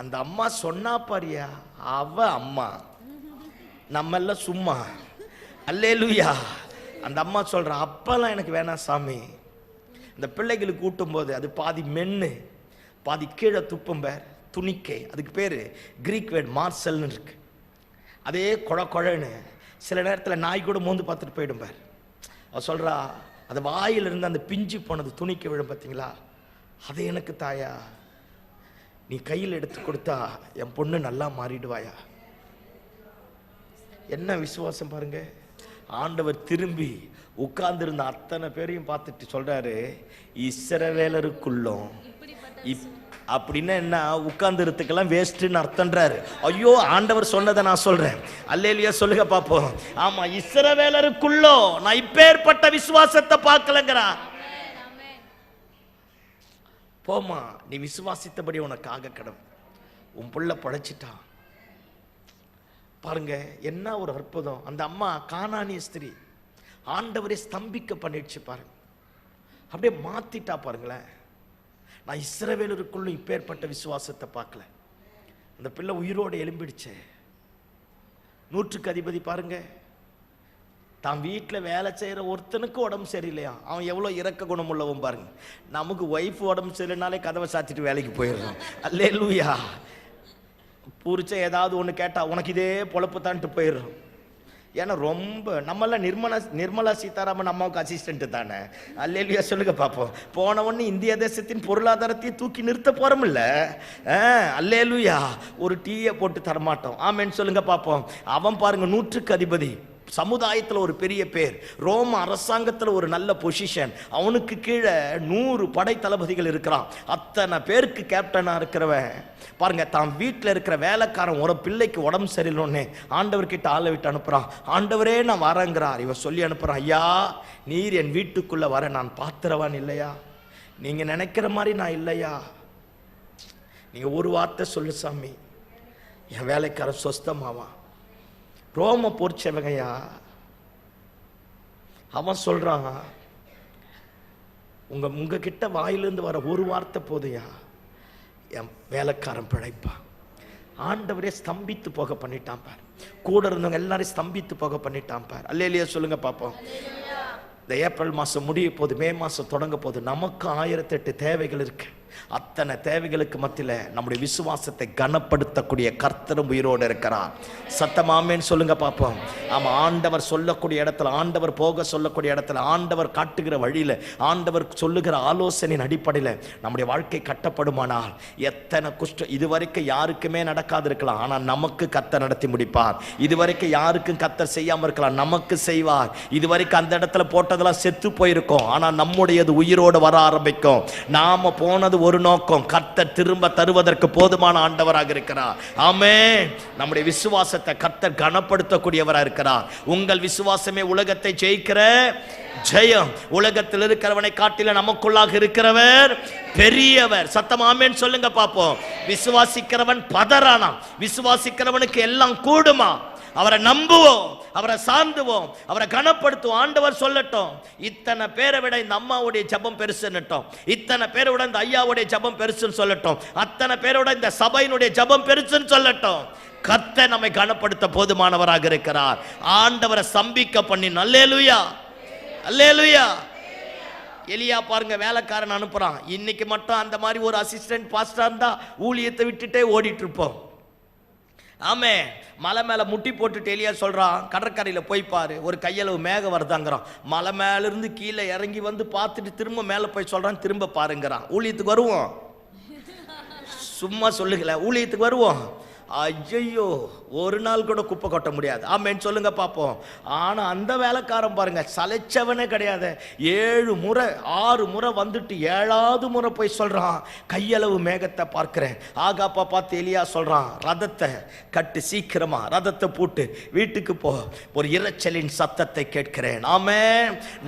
அந்த அம்மா சொன்னா பாரியா, அவ அம்மா, நம்ம எல்லாம் சும்மா. அல்லேலூயா. அந்த அம்மா சொல்ற, அப்பெல்லாம் எனக்கு வேணாம் சாமி. இந்த பிள்ளைகளுக்கு கூட்டும் போது அது பாதி மென்னு பாதி கீழே துப்பும் பேர் துணிக்கை, அதுக்கு பேர் கிரீக் வேர்ட் மார்சல்னு இருக்கு. அதே குழன்னு சில நேரத்தில் நாய் கூட மோந்து பார்த்துட்டு போயிடும் பேர். அவ சொல்றா, அது வாயிலிருந்து அந்த பிஞ்சு போனது துணிக்க விழும் பார்த்தீங்களா, அது எனக்கு தாயா, நீ கையில் எடுத்து கொடுத்தா என் பொண்ணு நல்லா மாறிடுவாயா. என்ன விசுவாசம் பாருங்க. ஆண்டவர் திரும்பி உட்கார்ந்திருந்த அத்தனை பேரையும் பார்த்துட்டு சொல்றாரு, இஸ்ரவேலருக்குள்ளும் அப்படின்னா என்ன, உட்கார்ந்துறதுக்கெல்லாம் வேஸ்ட்னு அர்த்தம்ன்றாரு. ஐயோ, ஆண்டவர் சொன்னதை நான் சொல்றேன். அல்லேலூயா சொல்லுங்க பாப்போம். ஆமா, இஸ்ரவேலருக்குள்ளோ நான் இப்பேற்பட்ட விசுவாசத்தை பார்க்கலங்கிறா. போமா, நீ விசுவாசித்தபடி உனக்காக கடவுள் உன் புள்ள படைச்சிட்டான். பாருங்க என்ன ஒரு அற்புதம். அந்த அம்மா கானானிய ஸ்திரீ ஆண்டவரை ஸ்தம்பிக்க பண்ணிடுச்சு பாருங்க, அப்படியே மாத்திட்டா பாருங்களேன். நான் இஸ்ரவேலருக்குள்ள இப்பேற்பட்ட விசுவாசத்தை பார்க்கல. அந்த பிள்ளை உயிரோடு எழும்பிடுச்சு. 100க்கு அதிபதி பாருங்க, தான் வீட்டில் வேலை செய்கிற ஒருத்தனுக்கு உடம்பு சரியில்லையா, அவன் எவ்வளோ இரக்க குணம் உள்ளவன் பாருங்க. நமக்கு ஒய்ஃப் உடம்பு சரியில்லைனாலே கதவை சாத்திட்டு வேலைக்கு போயிடுறோம். அல்லேலூயா. புரிச்ச ஏதாவது ஒன்று கேட்டால் உனக்கு இதே பொழப்பு தான்ட்டு போயிடுறோம். ஏன்னா ரொம்ப நம்மளாம் நிர்மலா சீதாராமன் அம்மாவுக்கு அசிஸ்டன்ட்டு தானே. அல்லேலூயா சொல்லுங்க பார்ப்போம். போனவொன்னு இந்திய தேசத்தின் பொருளாதாரத்தையும் தூக்கி நிறுத்த போகிறோமில்ல. அல்லேலூயா. ஒரு டீயை போட்டு தரமாட்டோம். ஆமேன்னு சொல்லுங்க பார்ப்போம். அவன் பாருங்க 100க்கு அதிபதி, சமுதாயத்தில் ஒரு பெரிய பேர், ரோம அரசாங்கத்தில் ஒரு நல்ல பொசிஷன், அவனுக்கு கீழே 100 படை தளபதிகள் இருக்கிறான். அத்தனை பேருக்கு கேப்டனாக இருக்கிறவன் பாருங்க, தான் வீட்டில் இருக்கிற வேலைக்காரன் ஒரு பிள்ளைக்கு உடம்பு சரியில்லைன்னு ஆண்டவர்கிட்ட ஆளை விட்டு அனுப்புறான். ஆண்டவரே நான் வரேங்கிறார். இவன் சொல்லி அனுப்புறான், ஐயா நீர் என் வீட்டுக்குள்ள வர நான் பாத்திரவான் இல்லையா, நீங்க நினைக்கிற மாதிரி நான் இல்லையா. நீங்க ஒரு வார்த்தை சொல்லு சாமி, என் வேலைக்காரன் சொஸ்தமாவான். ரோம பொறிச்சவங்கய்யா, அவன் சொல்றான், உங்ககிட்ட வாயிலிருந்து வர ஒரு வார்த்தை போதையா, என் வேலைக்காரன் பிழைப்பான். ஆண்டவரே ஸ்தம்பித்து போக பண்ணிட்டான் பார். கூட இருந்தவங்க எல்லாரும் ஸ்தம்பித்து போக பண்ணிட்டான் பார். அல்லேலூயா சொல்லுங்க பாப்போம். இந்த ஏப்ரல் மாசம் முடிய போது, மே மாசம் தொடங்க போது, நமக்கு 1008 தேவைகள் இருக்கு. அத்தனை தேவைகளுக்கு மத்தியில நம்முடைய விசுவாசத்தை கனப்படுத்தக்கூடிய கர்த்தரும் உயிரோடு இருக்கிறார். சத்தமாமேன்னு சொல்லுங்க பாப்போம். ஆமா, ஆண்டவர் சொல்லக்கூடிய இடத்துல, ஆண்டவர் போக சொல்லக்கூடிய இடத்துல, ஆண்டவர் காட்டுகிற வழியில, ஆண்டவர் சொல்லுகிற ஆலோசனையின் அடிப்படையில் நம்முடைய வாழ்க்கை கட்டப்படுமானால் எத்தனை குஷ்டம் இதுவரைக்கும் யாருக்குமே நடக்காது இருக்கலாம், ஆனால் நமக்கு கர்த்தர் நடத்தி முடிப்பார். இதுவரைக்கும் யாருக்கும் கர்த்தர் செய்யாம இருக்கலாம், நமக்கு செய்வார். இதுவரைக்கும் அந்த இடத்துல போட்டதெல்லாம் செத்து போயிருக்கும், ஆனால் நம்முடையது உயிரோடு வர ஆரம்பிக்கும். நாம போனது ஒரு நோக்கம், கர்த்தர் திரும்ப தருவதற்கு போதுமான ஆண்டவராக இருக்கிறார். ஆமென். நம்முடைய விசுவாசத்தை கர்த்தர் கனப்படுத்தக்கூடியவராக இருக்கிறார். உங்கள் விசுவாசமே உலகத்தை ஜெயிக்கிற ஜெயம். உலகத்தில் இருக்கிறவனை காட்டில நமக்குள்ளாக இருக்கிறவர் பெரியவர். சத்தம் ஆமென் சொல்லுங்க பாப்போம். விசுவாசிக்கிறவன் பதறானா, விசுவாசிக்கிறவனுக்கு எல்லாம் கூடுமா. அவரை நம்புவோம், அவரை சார்ந்துவோம், அவரை கனப்படுத்துவோம். ஆண்டவர் சொல்லட்டும், இத்தனை பேரை விட இந்த அம்மாவுடைய ஜெபம் பெருசுன்னுட்டோம், இத்தனை பேரை விட இந்த ஐயாவுடைய ஜெபம் பெருசுன்னு சொல்லட்டும், அத்தனை பேரோட இந்த சபையினுடைய ஜெபம் பெருசுன்னு சொல்லட்டும். கர்த்தர் நம்மை கனப்படுத்த போதுமானவராக இருக்கிறார். ஆண்டவரை சம்பிக்க பண்ணி. அல்லேலூயா, அல்லேலூயா. எலியா பாருங்க, வேலைக்காரன் அனுப்புறான். இன்னைக்கு மட்டும் அந்த மாதிரி ஒரு அசிஸ்டன்ட் பாஸ்டர் இருந்தா ஊழியத்தை விட்டுட்டே ஓடிட்டு இருப்போம். ஆமே, மலை மேல முட்டி போட்டுட்டு எலியா சொல்றான், கடற்கரையில போய் பாரு, ஒரு கையளவு மேகம் வருதாங்கிறான். மலை மேல இருந்து கீழே இறங்கி வந்து பார்த்துட்டு திரும்ப மேல போய் சொல்றான், திரும்ப பாருங்கிறான். ஊழியத்துக்கு வருவோம்? சும்மா சொல்லுங்களேன், ஊழியத்துக்கு வருவோம்? ஐயோ, ஒரு நாள் கூட குப்பை கொட்ட முடியாது. ஆமேன்னு சொல்லுங்க பார்ப்போம். ஆனால் அந்த வேலைக்காரன் பாருங்க, சலைச்சவனே கிடையாது. 7 முறை 6 முறை வந்துட்டு 7வது முறை போய் சொல்றான், கையளவு மேகத்தை பார்க்கிறேன். ஆகாப்பா பார்த்து எலியா சொல்றான், ரதத்தை கட்டு, சீக்கிரமா ரதத்தை பூட்டு, வீட்டுக்கு போ, ஒரு இரைச்சலின் சத்தத்தை கேட்கிறேன். ஆமே,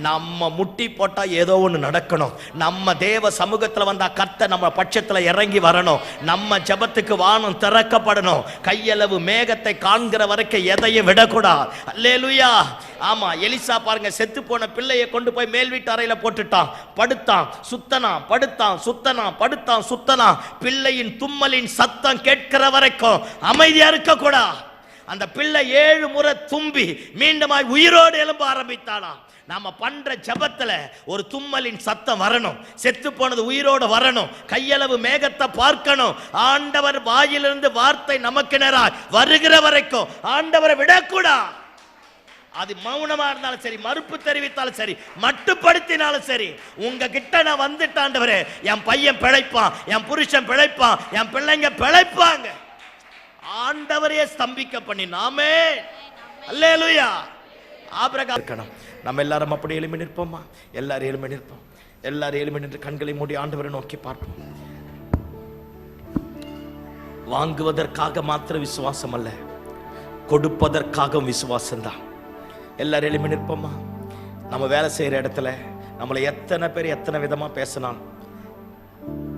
நம்ம முட்டி போட்டா ஏதோ ஒன்று நடக்கணும். நம்ம தேவ சமூகத்தில் வந்தா கர்த்தர் நம்ம பட்சத்தில் இறங்கி வரணும். நம்ம ஜெபத்துக்கு வானம் திறக்கப்படணும். கையளவு மேகத்தை காண்கிற வரைக்கும் எதையும் விடக்கூடாது. அல்லேலூயா. ஆமா, எலிசா பாருங்க, செத்து போன பிள்ளையை கொண்டு போய் மேல் வீட்டு அறையில போட்டுட்டான். படுத்தான், சுத்தனா, படுத்தான், சுத்தனா, படுத்தான், சுத்தனா. பிள்ளையின் தும்மலின் சத்தம் கேட்கிற வரைக்கும் அமைதியா இருக்க கூடாது. அந்த பிள்ளை 7 முறை தும்பி மீண்டுமாய் உயிரோடு எழும்ப ஆரம்பித்தானா. நாம பண்ற ஜபத்துல ஒரு தும்மலின் சத்தம் வரணும், செத்து போனது உயிரோடு வரணும், கையளவு மேகத்தை பார்க்கணும். ஆண்டவர் வாயிலிருந்து வார்த்தை நமக்கு நேராய் வருகிற வரைக்கும் ஆண்டவரை விடக்கூடாது. அது மௌனமா இருந்தாலும் சரி, மறுப்பு தெரிவித்தாலும் சரி, மட்டுப்படுத்தினாலும் சரி, உங்ககிட்ட நான் வந்துட்டு, ஆண்டவரே என் பையன் பிழைப்பான், என் புருஷன் பிழைப்பான், என் பிள்ளைங்க பிழைப்பாங்க, ஆண்டவரையே ஸ்தம்பிக்க பண்ணி. நாமே அல்லேலூயா. ஆபிரகாம் இருக்கணும். நம்ம எல்லாரும் அப்படி எழுமி நிற்போமா? எல்லாரும் எழுமி நிற்போம். எல்லாரும் எழுமி நின்று கண்களை மூடி ஆண்டவரை நோக்கி பார்ப்போம். வாங்குவதற்காக மாத்திர விசுவாசம் அல்ல, கொடுப்பதற்காக விசுவாசம் தான். எல்லாரும் எழுமி நிற்போமா? நம்ம வேலை செய்யற இடத்துல நம்மளை எத்தனை பேர் எத்தனை விதமா பேசினான்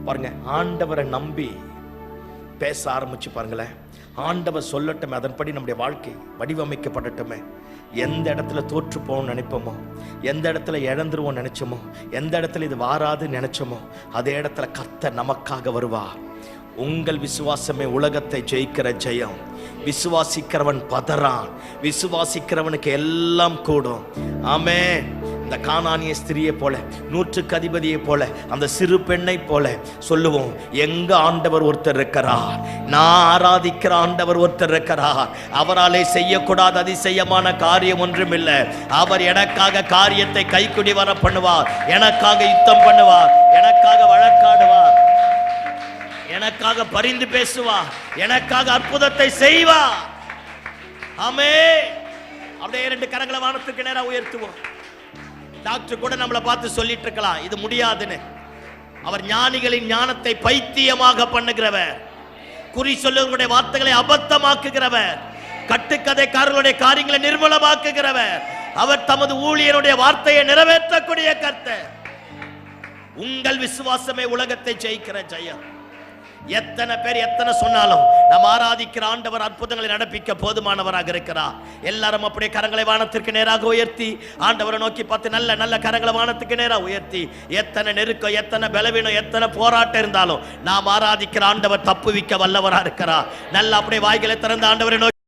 பாருங்க. ஆண்டவரை நம்பி பேச ஆரம்பிச்சு பாருங்களேன். ஆண்டவர் சொல்லட்டுமே, அதன்படி நம்முடைய வாழ்க்கை வடிவமைக்கப்படட்டுமே. எந்த இடத்துல தோற்று போவோம்னு நினைப்போமோ, எந்த இடத்துல இழந்துருவோம் நினைச்சோமோ, எந்த இடத்துல இது வாராதுன்னு நினைச்சோமோ, அதே இடத்துல கர்த்தர் நமக்காக வருவார். உங்கள் விசுவாசமே உலகத்தை ஜெயிக்கிற ஜெயம். விசுவாசிக்கிறவன் பதறான், விசுவாசிக்கிறவனுக்கு எல்லாம் கூடும். ஆமென். இந்த கானானிய ஸ்திரியை போல, 100க்கு அதிபதியை போல, அந்த சிறு பெண்ணை போல சொல்லுவோம், எங்க ஆண்டவர் ஒருத்தர் இருக்கிறார், நான் ஆராதிக்கிற ஆண்டவர் ஒருத்தர் இருக்கிறார். அவராலே செய்யக்கூடாத அதிசயமான காரியம் ஒன்றும் இல்லை. அவர் எனக்காக காரியத்தை கைக்குடி வர பண்ணுவார், எனக்காக யுத்தம் பண்ணுவார், எனக்காக வழக்காடுவார், எனக்காக பரிந்து பேசுவார், எனக்காக அற்புதத்தை செய்வார். ஆமென். அப்படியே 2 கரங்களை வானத்துக்கு நேரா உயர்த்துவோம். டாக்டர் கூட நம்மளை பார்த்து சொல்லிட்டு இருக்கலாம், இது முடியாதுன்னு. அவர் ஞானிகளின் ஞானத்தை பைத்தியமாக பண்ணுகிறவர், குறி சொல்லுவர்களுடைய வார்த்தைகளை அபத்தமாக்குகிறவர், கட்டுக்கதைக்காரர்களுடைய காரியங்களை நிர்மூலமாக்குகிறவர். அவர் தமது ஊழியருடைய வார்த்தையை நிறைவேற்றக்கூடிய கர்த்தர். உங்கள் விசுவாசமே உலகத்தை ஜெயிக்கிற ஜெயம். எத்தனை பேர் எத்தனை சொன்னாலும் நாம் ஆராதிக்கிற ஆண்டவர் அற்புதங்களை நடப்பிக்க போதுமானவராக இருக்கிறார். எல்லாரும் அப்படியே கரங்களை வானத்திற்கு நேராக உயர்த்தி ஆண்டவரை நோக்கி பார்த்து நல்ல நல்ல கரங்களை வானத்துக்கு நேராக உயர்த்தி, எத்தனை நெருக்கம், எத்தனை பலவீனம், எத்தனை போராட்டம் இருந்தாலும் நாம் ஆராதிக்கிற ஆண்டவர் தப்புவிக்க வல்லவராக இருக்கிறார். நல்ல அப்படியே வாய்களை திறந்த ஆண்டவரை நோக்கி